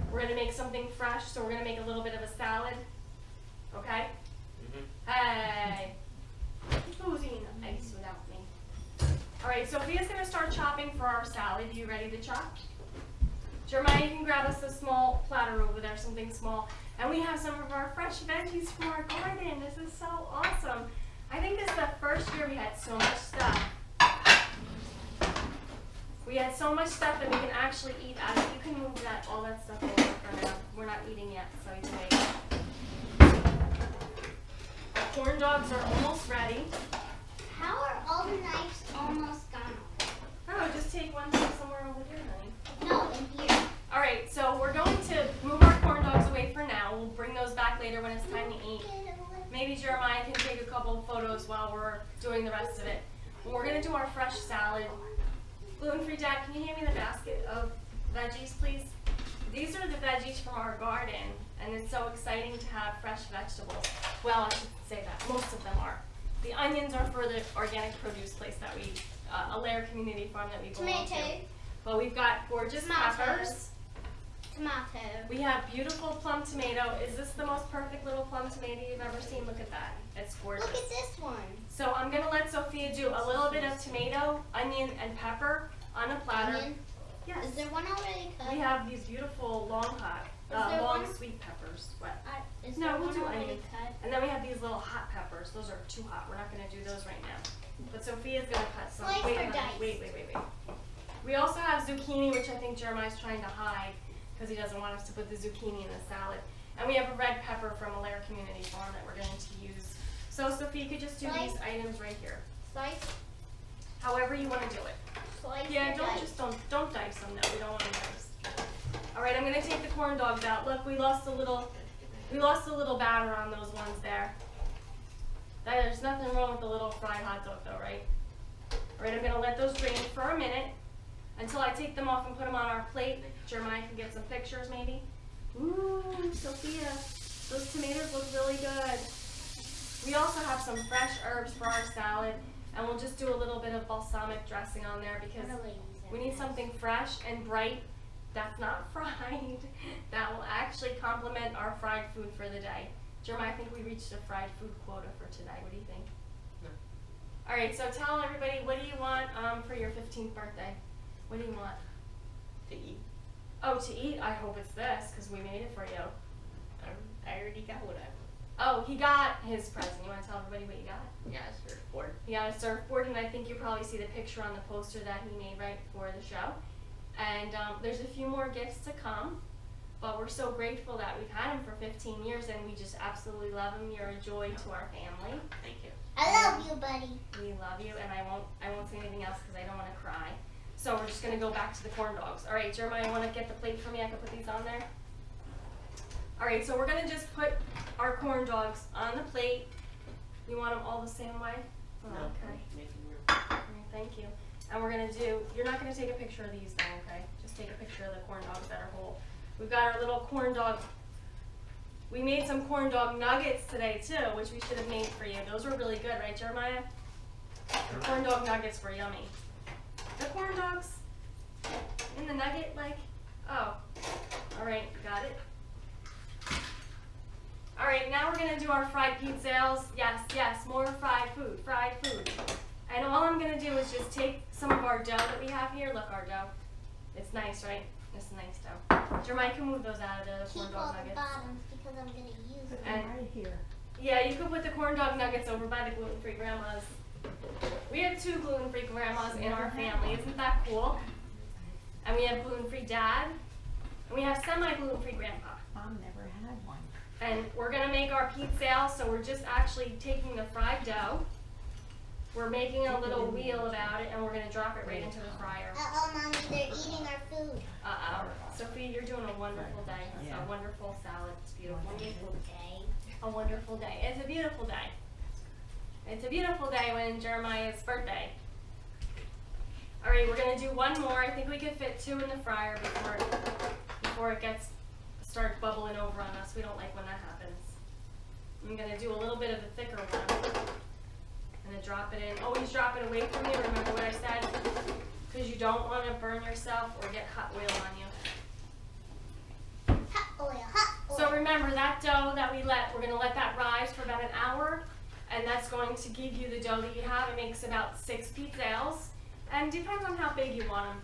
we're going to make something fresh. So we're going to make a little bit of a salad. Okay? Hey. Who's eating ice without me? All right, Sophia's going to start chopping for our salad. Are you ready to chop? Jeremiah, you can grab us a small platter over there, something small. And we have some of our fresh veggies from our garden. This is so awesome. I think this is the first year we had so much stuff. We had so much stuff that we can actually eat out of it. You can move that, all that stuff over for now. We're not eating yet, so you can wait. Our corn dogs are almost ready. How are all the knives almost gone? Oh, just take one from somewhere over here, honey. No, in here. All right, so we're going to move our corn dogs away for now. We'll bring those back later when it's time to eat. Maybe Jeremiah can take a couple of photos while we're doing the rest of it. But we're going to do our fresh salad. Gluten-free Dad, can you hand me the basket of veggies, please? These are the veggies from our garden, and it's so exciting to have fresh vegetables. Well, I should say that. Most of them are. The onions are for the organic produce place that we, Alaire Community Farm that we belong to. Tomato. But we've got gorgeous peppers. Tomato. We have beautiful plum tomato. Is this the most perfect little plum tomato you've ever seen? Look at that. It's gorgeous. Look at this one. So I'm going to let Sophia do a little bit of tomato, onion, and pepper on a platter. Onion? Yes. Is there one already cut? We have these beautiful long sweet peppers. What? Is No, there we'll one do already onion. cut? And then we have these little hot peppers. Those are too hot. We're not going to do those right now. But Sophia's going to cut some. Slice Wait, or honey. dice? Wait. We also have zucchini, which I think Jeremiah's trying to hide because he doesn't want us to put the zucchini in the salad. And we have a red pepper from Alaire Community Farm that we're going to use. So Sophia, you could just do these items right here. Slice. However you want to do it. Slice. Yeah, or don't dice? don't dice them. No, we don't want to dice. All right, I'm going to take the corn dogs out. Look, we lost a little batter on those ones there. There's nothing wrong with the little fried hot dog though, right? All right, I'm going to let those drain for a minute until I take them off and put them on our plate. Jeremiah can get some pictures maybe. Ooh, Sophia, those tomatoes look really good. We also have some fresh herbs for our salad, and we'll just do a little bit of balsamic dressing on there because we need something fresh and bright that's not fried, that will actually complement our fried food for the day. Jeremiah, I think we reached a fried food quota for today. What do you think? No. All right, so tell everybody, what do you want for your 15th birthday? What do you want? To eat. Oh, to eat? I hope it's this, because we made it for you. I already got what I want. Oh, he got his present. You want to tell everybody what you got? Yeah, a surfboard. He got a surfboard, and I think you probably see the picture on the poster that he made right before the show. And there's a few more gifts to come, but we're so grateful that we've had him for 15 years, and we just absolutely love him. You're a joy to our family. Thank you. I love you, buddy. We love you, and I won't say anything else because I don't want to cry. So we're just going to go back to the corn dogs. All right, Jeremiah, you want to get the plate for me? I can put these on there. All right, so we're going to just put our corn dogs on the plate. You want them all the same way? Oh, No, okay. making room. All right, thank you. And we're going to do, you're not going to take a picture of these though, okay? Just take a picture of the corn dogs that are whole. We've got our little corn dog. We made some corn dog nuggets today too, which we should have made for you. Those were really good, right, Jeremiah? The corn dog nuggets were yummy. The corn dogs in the nugget, like, oh, all right, got it. All right, now we're gonna do our fried pizzelles. Yes, more fried food. And all I'm gonna do is just take some of our dough that we have here. Look, our dough. It's nice, right? This nice dough. Jeremiah can move those out of the corn Keep all dog the nuggets. bottoms because I'm gonna use them. And- right here. Yeah, you could put the corn dog nuggets over by the gluten-free grandmas. We have 2 gluten-free grandmas in our family. Isn't that cool? And we have gluten-free dad. And we have semi-gluten-free grandpa. Mom never had one. And we're gonna make our pizzelles, so we're just actually taking the fried dough. We're making a little wheel about it, and we're gonna drop it right into the fryer. Uh-oh, Mommy, they're eating our food. Sophia, you're doing a wonderful day. It's Yeah. a wonderful salad. It's beautiful. Wonderful day. A wonderful day. It's a beautiful day. It's a beautiful day when Jeremiah's birthday. All right, we're gonna do one more. I think we could fit 2 in the fryer before it starts bubbling over on us. We don't like when that happens. I'm gonna do a little bit of a thicker one. I'm gonna drop it in. Always drop it away from you. Remember what I said? Because you don't want to burn yourself or get hot oil on you. Hot oil, hot oil. So remember that dough that we're gonna let that rise for about an hour, and that's going to give you the dough that you have. It makes about 6 pizzelles, and depends on how big you want them.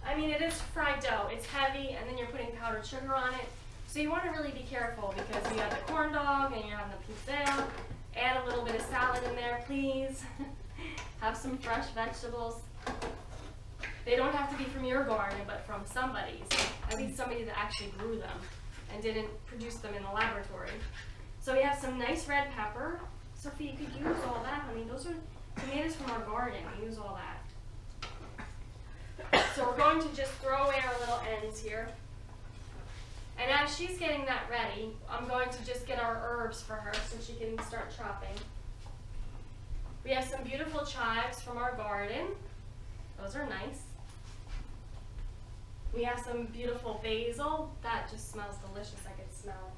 I mean, it is fried dough. It's heavy, and then you're putting powdered sugar on it. So you want to really be careful because you have the corn dog and you're having the pizzelle. Add a little bit of salad in there, please. Have some fresh vegetables. They don't have to be from your garden, but from somebody's. At least somebody that actually grew them and didn't produce them in the laboratory. So we have some nice red pepper. Sophie, you could use all that, honey. Those are tomatoes from our garden. We use all that. So we're going to just throw away our little ends here. And as she's getting that ready, I'm going to just get our herbs for her so she can start chopping. We have some beautiful chives from our garden. Those are nice. We have some beautiful basil. That just smells delicious. I can smell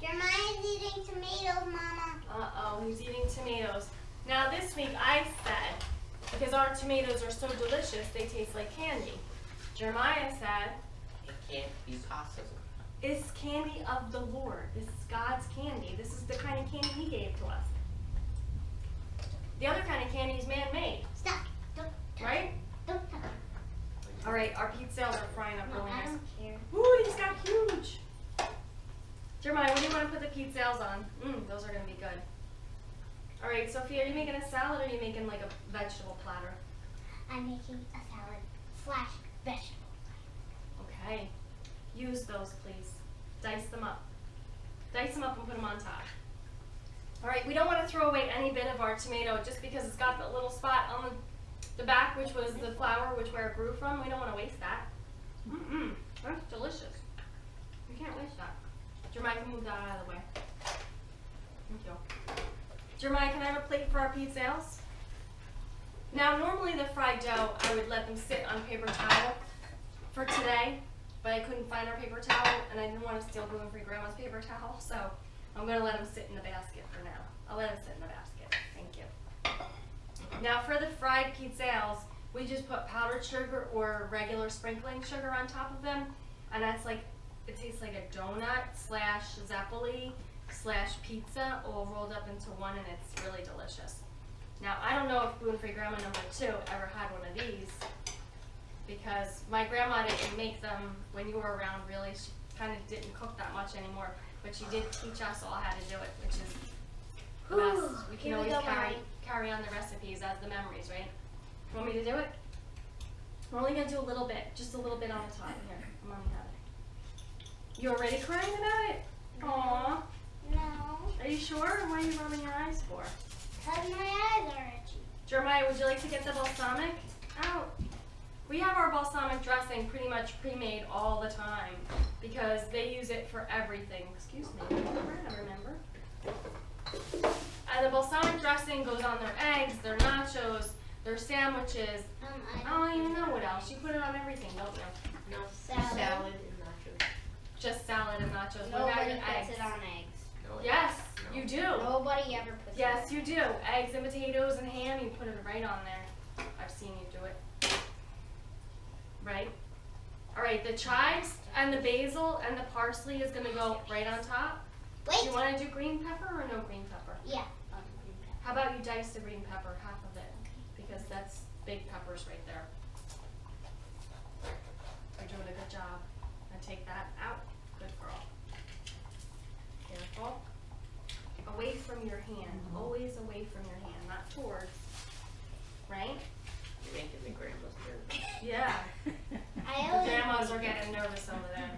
it. Jeremiah's eating tomatoes, Mama. Uh-oh, he's eating tomatoes. Now this week I said, because our tomatoes are so delicious, they taste like candy. Jeremiah said, It can't be possible. it's candy of the Lord. This is God's candy. This is the kind of candy He gave to us. The other kind of candy is man-made, Stop. Don't touch right? it. Don't touch it. All right, our pizzelles are frying up No, really I nice. don't care. Ooh, these got huge. Jeremiah, what do you want to put the pizzelles on? Those are going to be good. All right, Sophia, are you making a salad or are you making like a vegetable platter? I'm making a salad / vegetable. Okay. Use those, please. Dice them up. Dice them up and put them on top. All right, we don't want to throw away any bit of our tomato just because it's got the little spot on the back, which was the flower, where it grew from. We don't want to waste that. That's delicious. You can't waste that. Jeremiah, can move that out of the way. Thank you. Jeremiah, can I have a plate for our pizzelles? Now, normally the fried dough, I would let them sit on paper towel for today, but I couldn't find our paper towel, and I didn't want to steal gluten-free grandma's paper towel, so I'm going to let them sit in the basket for now. I'll let them sit in the basket. Thank you. Now, for the fried pizzelles, we just put powdered sugar or regular sprinkling sugar on top of them, and that's like, it tastes like a donut / zeppoli / pizza all rolled up into one, and it's really delicious. Now, I don't know if gluten-free grandma number 2 ever had one of these, because my grandma didn't make them when you were around, really. She kind of didn't cook that much anymore, but she did teach us all how to do it, which is the best. We can Here we always go, carry on the recipes as the memories, right? You want me to do it? We're only going to do a little bit, just a little bit on the top here. Mommy have it. You already crying about it? Aww. No, Are you sure? Why are you rubbing your eyes for? because my eyes are itchy. Jeremiah, would you like to get the balsamic out? We have our balsamic dressing pretty much pre-made all the time because they use it for everything. Excuse me, remember? And the balsamic dressing goes on their eggs, their nachos, their sandwiches. I don't even know what else. You put it on everything, don't you? No, Salad. and nachos. Just salad and nachos without Nobody your puts eggs. it on eggs. No, Yes, no. you do. Nobody ever puts it on Yes, you do. Eggs and potatoes and ham, you put it right on there. I've seen you do it. Right? All right, the chives and the basil and the parsley is going to go right on top. Do Wait. you want to do green pepper or no green pepper? Yeah. How about you dice the green pepper, half of it, because that's big peppers right there. You're job. Now take that out. Good girl. Careful. Away from your hand. Always away from your hand, not towards. Right? You're making the grandma's nervous. Yeah. I The always grandmas are getting nervous over there.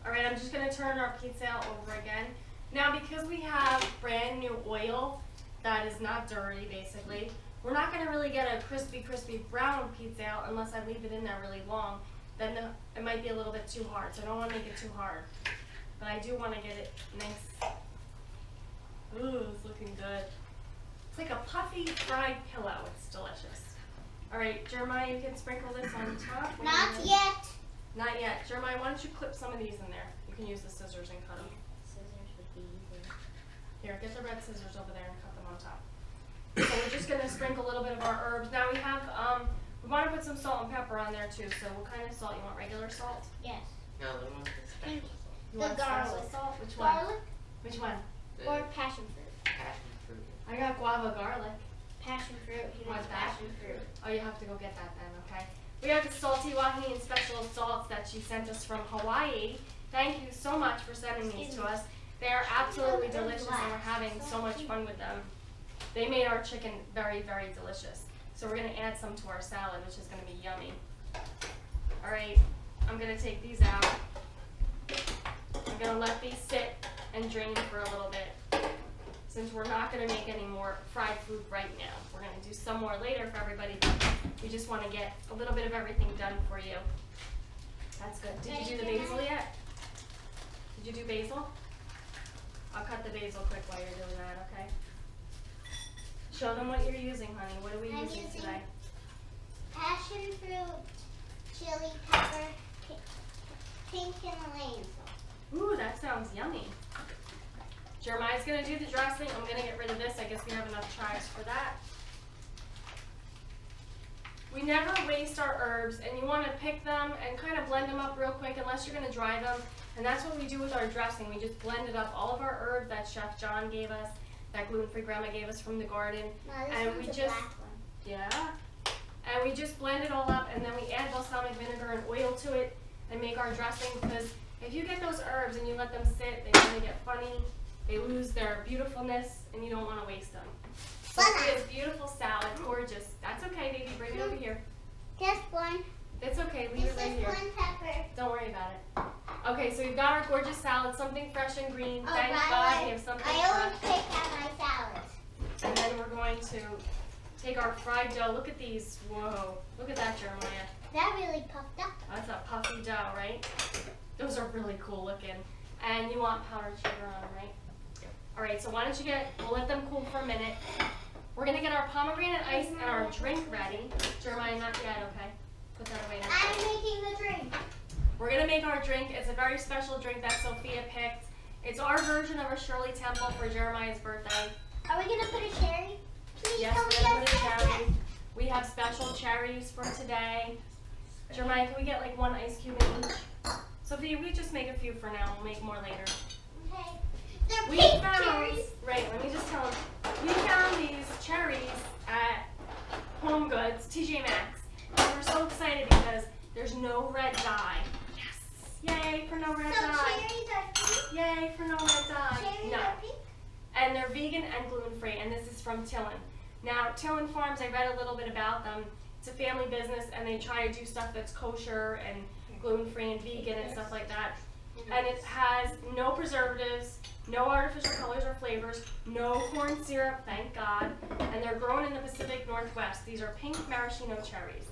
All right, I'm just gonna turn our pizzelle over again. Now, because we have brand new oil that is not dirty, basically, we're not gonna really get a crispy brown pizzelle unless I leave it in there really long. Then it might be a little bit too hard, so I don't wanna make it too hard. But I do wanna get it nice. Ooh, it's looking good. It's like a puffy fried pillow. It's delicious. All right, Jeremiah, you can sprinkle this on top. Not yet. Not yet. Jeremiah, why don't you clip some of these in there? You can use the scissors and cut them. Scissors would be easier. Here, get the red scissors over there and cut them on top. So we're just gonna sprinkle a little bit of our herbs. Now we have, we wanna put some salt and pepper on there too. So what kind of salt? You want regular salt? Yes. No, the one with the special salt. You The want special garlic. salt? Which one? Garlic Which one? The or passion fruit? passion fruit. I got guava garlic. Passion fruit. He Want wants that? passion fruit. Oh, you have to go get that then, okay? We have the salty Wahine special salts that she sent us from Hawaii. Thank you so much for sending these to us. They are absolutely delicious and we're having so much fun with them. They made our chicken very, very delicious. So we're gonna add some to our salad, which is gonna be yummy. All right, I'm gonna take these out. I'm gonna let these sit and drain for a little bit. Since we're not gonna make any more fried food right now. We're gonna do some more later for everybody, but we just wanna get a little bit of everything done for you. That's good. Did you do the basil yet? Did you do basil? I'll cut the basil quick while you're doing that, okay? Show them what you're using, honey. What are we I'm using using today? passion fruit, chili pepper, pink Himalayan salt. Ooh, that sounds yummy. Jeremiah's gonna do the dressing. I'm gonna get rid of this. I guess we have enough chives for that. We never waste our herbs, and you wanna pick them and kind of blend them up real quick unless you're gonna dry them. And that's what we do with our dressing. We just blended up all of our herbs that Chef John gave us, that gluten-free grandma gave us from the garden. No, And this we one's a just- black one. Yeah. And we just blend it all up, and then we add balsamic vinegar and oil to it and make our dressing, because if you get those herbs and you let them sit, they kind of get funny. They lose their beautifulness, and you don't want to waste them. So it's a beautiful salad, gorgeous. That's okay, baby. Bring it over here. Just one. It's okay. Leave This it right is here. one pepper. Don't worry about it. Okay, so we've got our gorgeous salad, something fresh and green. Oh, Thank by the God way, we have something I always fresh. pick out my salads. And then we're going to take our fried dough. Look at these. Whoa. Look at that, Jeremiah. That really puffed up. That's a puffy dough, right? Those are really cool looking. And you want powdered sugar on them, right? All right, so why don't you we'll let them cool for a minute. We're gonna get our pomegranate ice and our drink ready. Jeremiah, not yet, okay? Put that away now. I'm making the drink. We're gonna make our drink. It's a very special drink that Sophia picked. It's our version of a Shirley Temple for Jeremiah's birthday. Are we gonna put a cherry? Please Yes, tell we're me gonna yes, put a yes, cherry. yes. We have special cherries for today. Jeremiah, can we get like one ice cube in each? Sophia, we just make a few for now. We'll make more later. Okay. They're We pink found, cherries. right, let me just tell them. We found these cherries at Home Goods, TJ Maxx. And we're so excited because there's no red dye. Yes! Yay for no red So dye. cherries are pink. Yay for no red dye. Cherries No. are pink. And they're vegan and gluten-free, and this is from Tillin. Now, Tillin Farms, I read a little bit about them. It's a family business, and they try to do stuff that's kosher and gluten-free and vegan and stuff like that. And it has no preservatives, no artificial colors or flavors, no corn syrup, thank God, and they're grown in the Pacific Northwest. These are pink maraschino cherries.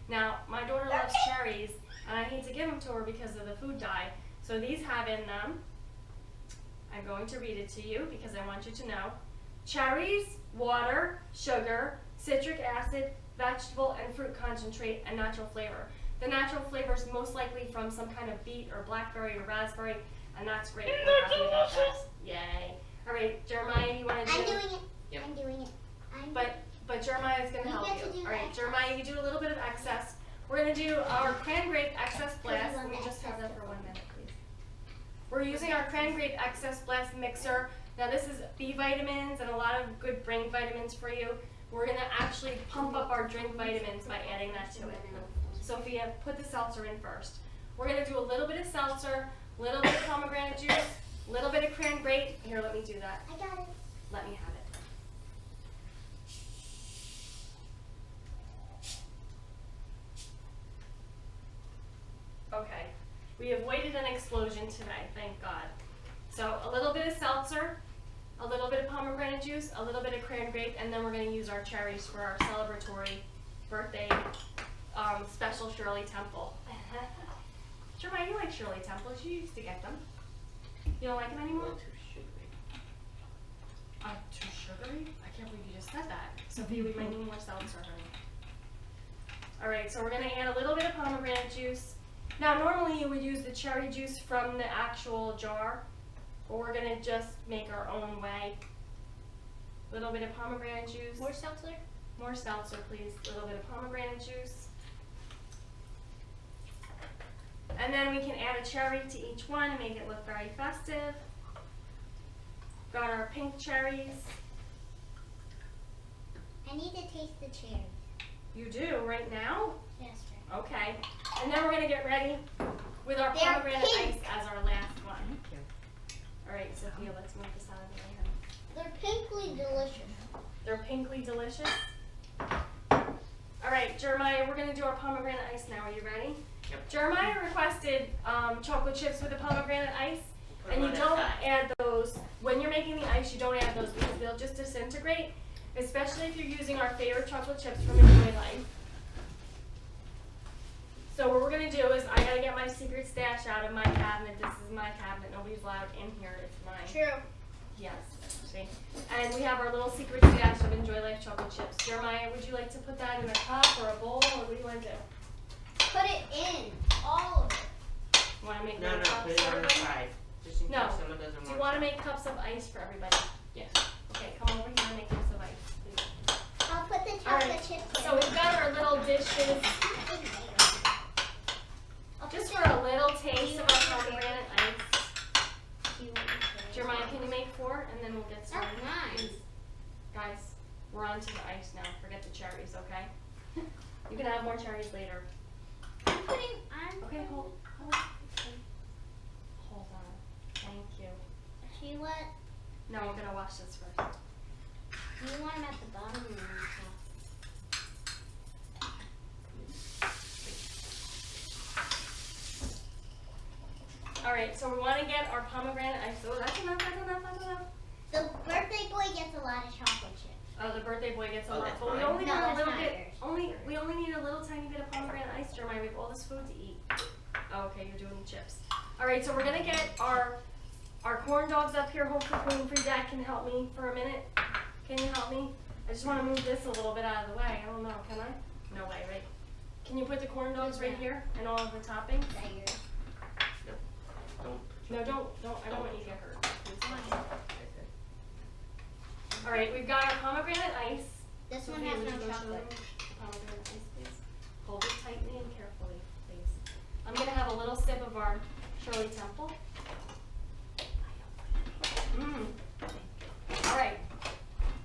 Now, my daughter loves cherries, and I hate to give them to her because of the food dye. So these have in them, I'm going to read it to you because I want you to know, cherries, water, sugar, citric acid, vegetable and fruit concentrate, and natural flavor. The natural flavor is most likely from some kind of beet or blackberry or raspberry, and that's great. We're happy about that. Yay. All right, Jeremiah, you want to do? I'm doing it. Yep. I'm doing it. But Jeremiah's going to You help get to you. do All right, excess. Jeremiah, you do a little bit of excess. We're going to do our cranberry excess blast. want Let me the just have excess. that for 1 minute, please. We're using our cranberry excess blast mixer. Now this is B vitamins and a lot of good brain vitamins for you. We're going to actually pump up our drink vitamins by adding that to it. Sophia, put the seltzer in first. We're gonna do a little bit of seltzer, a little bit of pomegranate juice, a little bit of cranberry. Here, let me do that. I got it. Let me have it. Okay, we avoided an explosion today, thank God. So a little bit of seltzer, a little bit of pomegranate juice, a little bit of cranberry, and then we're going to use our cherries for our celebratory birthday special Shirley Temple. Jeremiah, you like Shirley Temples. You used to get them. You don't like them A anymore? little too sugary. Too sugary? I can't believe you just said that. Sophia, we might need more seltzer, honey. Alright, so we're going to add a little bit of pomegranate juice. Now, normally you would use the cherry juice from the actual jar, but we're going to just make our own way. A little bit of pomegranate juice. More seltzer? More seltzer, please. A little bit of pomegranate juice. And then we can add a cherry to each one and make it look very festive. Got our pink cherries. I need to taste the cherry. You do, right now? Yes, sir. Okay. And then we're going to get ready with our They're pomegranate pink. ice as our last one. Thank you. Alright, Sophia, let's move this out of the way, honey. They're pinkly delicious. They're pinkly delicious. Alright, Jeremiah, we're going to do our pomegranate ice now. Are you ready? Yep. Jeremiah requested chocolate chips with the pomegranate ice. Put And them you on don't that side. add those, when you're making the ice, you don't add those because they'll just disintegrate, especially if you're using our favorite chocolate chips from Enjoy Life. So what we're going to do is, I got to get my secret stash out of my cabinet. This is my cabinet. Nobody's allowed in here. It's mine. True. Yes. See? And we have our little secret stash of Enjoy Life chocolate chips. Jeremiah, would you like to put that in a cup or a bowl, or what do you want to do? Put it in. All of it. You want to make No, little no, cups put it for on the everybody? side. Just in No. case someone doesn't want Do you want to make cups of ice for everybody? Yes. Okay, come over here and make cups of ice, please. I'll put the All chocolate right, chips in. so we've got our little dishes, just for a little taste of our pomegranate ice. Jeremiah, can you make 4 and then we'll get started? Nice. Guys, we're on to the ice now. Forget the cherries, okay? You can have more cherries later. Okay, hold on. Thank you. See what? No, we're gonna wash this first. You want them at the bottom or on top? Alright, so we want to get our pomegranate ice. Oh, that's enough, that's enough, that's enough. The birthday boy gets a lot of chocolate chips. Oh, the birthday boy gets a Oh, lot, that's but we fine. only No, need a that's little not bit. yours. We only need a little tiny bit of pomegranate ice, Jeremiah. We have all this food to eat. Oh, okay, you're doing the chips. All right, so we're gonna get our corn dogs up here. Hopefully, gluten-free Dad can help me for a minute. Can you help me? I just want to move this a little bit out of the way. I don't know. Can I? No way, right? Can you put the corn dogs right here and all of the toppings? Is that yours? Don't. No, don't. I don't want you to get hurt. Please. All right, we've got our pomegranate ice. This one Sophia, has would no you go show chocolate. them the pomegranate ice, please? Hold it tightly and carefully, please. I'm gonna have a little sip of our Shirley Temple. Mmm. All right.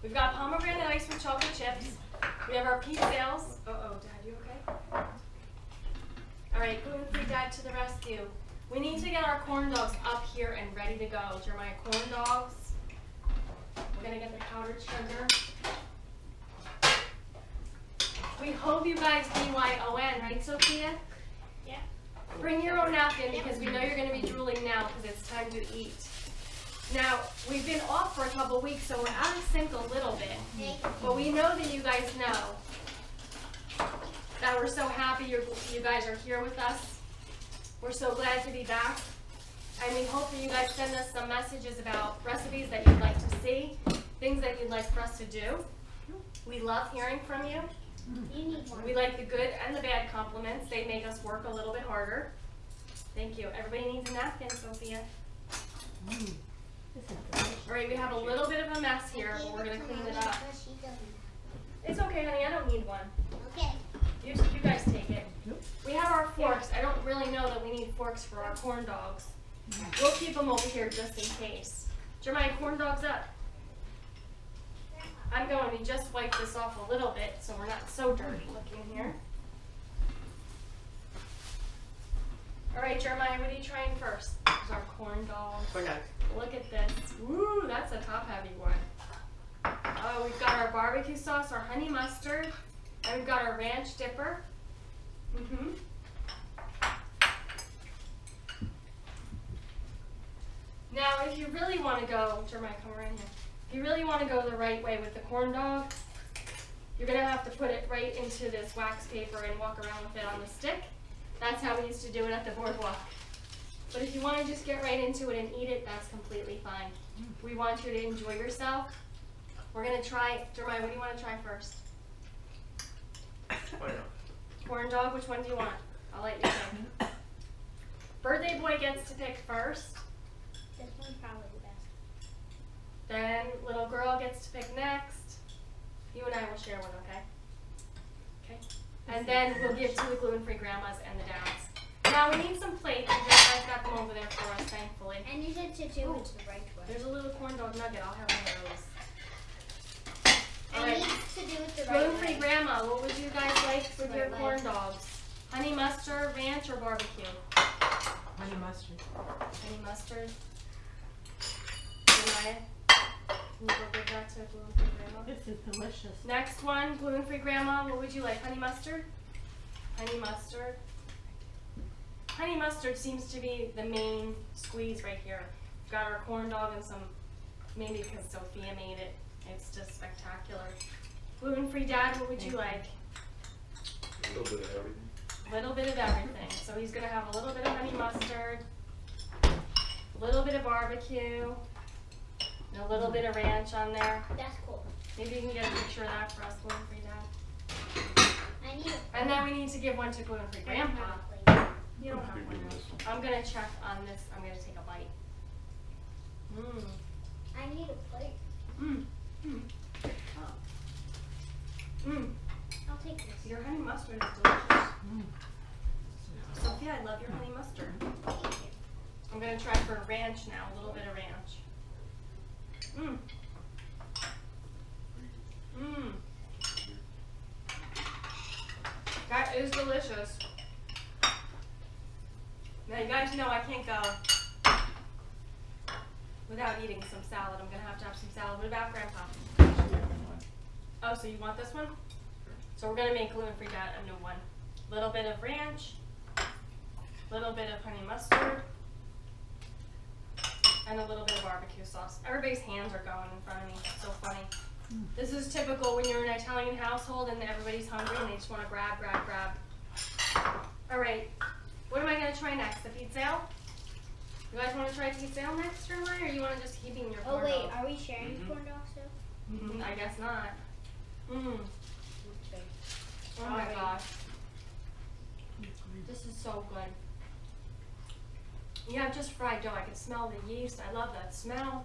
We've got pomegranate ice with chocolate chips. We have our pizzelles. Uh-oh, Dad, you okay? All right, gluten-free Dad to the rescue. We need to get our corn dogs up here and ready to go. Jeremiah, corn dogs. We're gonna get the powdered sugar. We hope you guys BYON, right, Sophia? Yeah. Bring your own napkin because we know you're gonna be drooling now because it's time to eat. Now, we've been off for a couple weeks, so we're out of sync a little bit. But we know that you guys know that we're so happy you guys are here with us. We're so glad to be back. And we hope that you guys send us some messages about recipes that you'd like to see, things that you'd like for us to do. We love hearing from you. You need one. We like the good and the bad compliments. They make us work a little bit harder. Thank you. Everybody needs a napkin, Sophia. All right, we have a little bit of a mess here, but we're going to clean it up. She doesn't. It's okay, honey. I don't need one. Okay. You guys take it. We have our forks. I don't really know that we need forks for our corn dogs. We'll keep them over here just in case. Jeremiah, corn dogs up. I'm going to just wipe this off a little bit so we're not so dirty looking here. All right, Jeremiah, what are you trying first? There's our corn dogs. Corn dogs. Look at this. Woo, that's a top-heavy one. Oh, we've got our barbecue sauce, our honey mustard, and we've got our ranch dipper. Now, if you really want to go, Jeremiah, come around here. If you really want to go the right way with the corn dog, you're going to have to put it right into this wax paper and walk around with it on the stick. That's how we used to do it at the boardwalk. But if you want to just get right into it and eat it, that's completely fine. We want you to enjoy yourself. We're going to try, Jeremiah, what do you want to try first? Corn dog. Corn dog, which one do you want? I'll let you pick. Birthday boy gets to pick first. This one's probably the best. Then little girl gets to pick next. You and I will share one, okay? Okay. And then we'll give to the gluten-free grandmas and the dads. Now we need some plates. You guys got them over there for us, thankfully. And you said to do it the right way. There's a little corn dog nugget. I'll have one of those. All I right. need to do it the right Gluten-free way. grandma, what would you guys like with your Right way. corn dogs? Honey mustard, ranch, or barbecue? Honey mustard. Honey mustard. Jeremiah, can you go give that to gluten-free grandma? This is delicious. Next one, gluten-free grandma, what would you like? Honey mustard? Honey mustard. Honey mustard seems to be the main squeeze right here. We've got our corn dog and some, maybe because Sophia made it, it's just spectacular. Gluten-free dad, what would you like? A little bit of everything. Little bit of everything. So he's gonna have a little bit of honey mustard, a little bit of barbecue, and a little bit of ranch on there. That's cool. Maybe you can get a picture of that for us, gluten-free dad. I need a And then we need to give one to gluten-free grandpa. plate. You don't have one. I'm gonna check on this. I'm gonna take a bite. Mmm. I need a plate. Mmm. Mmm. Mmm. I'll take this. Your honey mustard is delicious. Sophia, I love your honey mustard. I'm gonna try for ranch now. A little bit of ranch. Mmm. Mmm. That is delicious. Now you guys know I can't go without eating some salad. I'm gonna have to have some salad. What about Grandpa? Oh, so you want this one? So we're gonna make gluten-free dad a new one. Little bit of ranch, little bit of honey mustard, and a little bit of barbecue sauce. Everybody's hands are going in front of me. It's so funny. This is typical when you're in an Italian household and everybody's hungry and they just want to grab, grab, grab. All right. What am I going to try next? The pizzelle? You guys want to try pizzelle next, or what? Or you want to just keep eating your Oh corn wait, dog? are we sharing corn dogs though? I guess not. Mmm. Okay. Oh my Sorry. gosh. This is so good. Yeah, just fried dough. I can smell the yeast. I love that smell.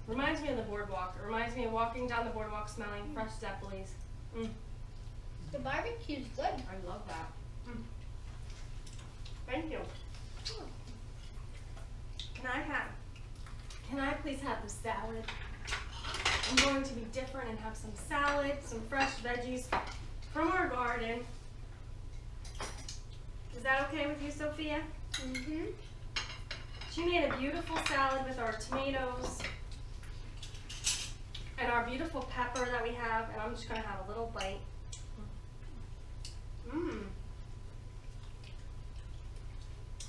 Reminds me of the boardwalk. It reminds me of walking down the boardwalk smelling fresh Zeppelis. Mm. The barbecue's good. I love that. Mm. Thank you. Can I please have the salad? I'm going to be different and have some salad, some fresh veggies from our garden. Is that okay with you, Sophia? Mm-hmm. She made a beautiful salad with our tomatoes and our beautiful pepper that we have, and I'm just gonna have a little bite. Mmm.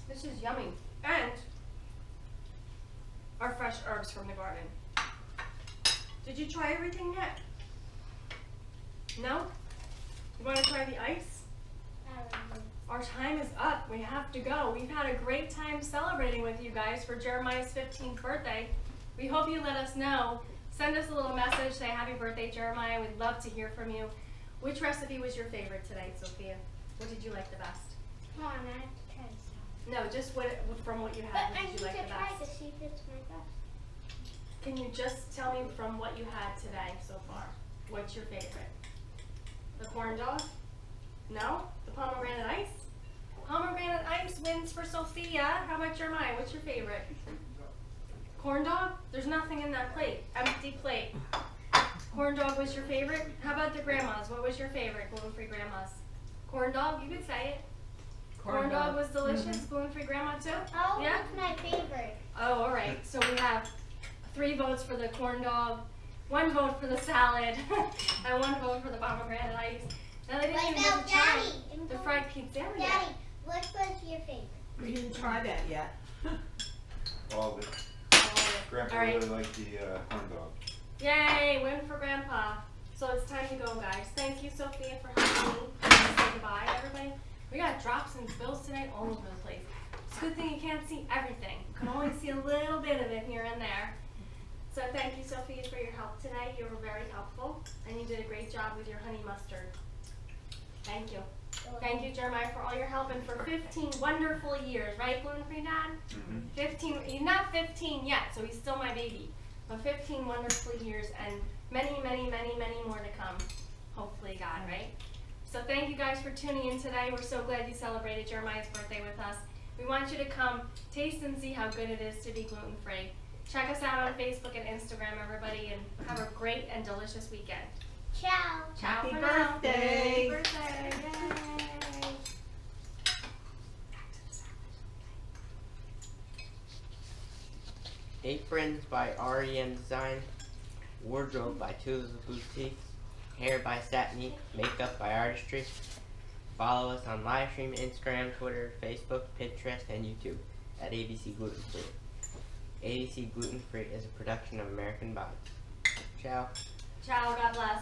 This is yummy. And our fresh herbs from the garden. Did you try everything yet? No? You wanna try the ice? Our time is up. We have to go. We've had a great time celebrating with you guys for Jeremiah's 15th birthday. We hope you let us know. Send us a little message, say happy birthday, Jeremiah. We'd love to hear from you. Which recipe was your favorite today, Sophia? What did you like the best? Come on, I have to try this out. No, just from what you But had, I what need did you to like the try best? to see if it's my best. Can you just tell me from what you had today so far? What's your favorite? The corn dog? No? The pomegranate ice? Pomegranate ice wins for Sophia. How about Jeremiah? What's your favorite? Corn dog? There's nothing in that plate. Empty plate. Corn dog was your favorite? How about the grandmas? What was your favorite? Gluten-free grandmas. Corn dog? You could say it. Corn dog was delicious. Gluten-free grandma too? Oh, Yeah? that's my favorite. Oh, alright. So we have 3 votes for the corn dog, 1 vote for the salad, and 1 vote for the pomegranate ice. Now they didn't What even get about to try Daddy? the fried pizzelle yet. Daddy, what was your favorite? We didn't try that yet. All of it. Grandpa All right. really liked the corn dog. Yay, win for Grandpa. So it's time to go, guys. Thank you, Sophia, for helping me. Say goodbye, everybody. We got drops and spills tonight all over the place. It's a good thing you can't see everything. You can only see a little bit of it here and there. So thank you, Sophia, for your help tonight. You were very helpful, and you did a great job with your honey mustard. Thank you. Thank you, Jeremiah, for all your help and for 15 wonderful years, right, gluten-free Dad? 15, he's not 15 yet, so he's still my baby. But 15 wonderful years and many, many, many, many more to come. Hopefully, God, right? So thank you guys for tuning in today. We're so glad you celebrated Jeremiah's birthday with us. We want you to come taste and see how good it is to be gluten-free. Check us out on Facebook and Instagram, everybody, and have a great and delicious weekend. Ciao. Ciao Happy for now. birthday. Happy birthday. Yay. Aprons by REM Design, Wardrobe by Tools Boutique, Hair by Satnique, Makeup by Artistry. Follow us on livestream, Instagram, Twitter, Facebook, Pinterest, and YouTube at ABC Gluten Free. ABC Gluten Free is a production of American Vibes. Ciao. Ciao. God bless.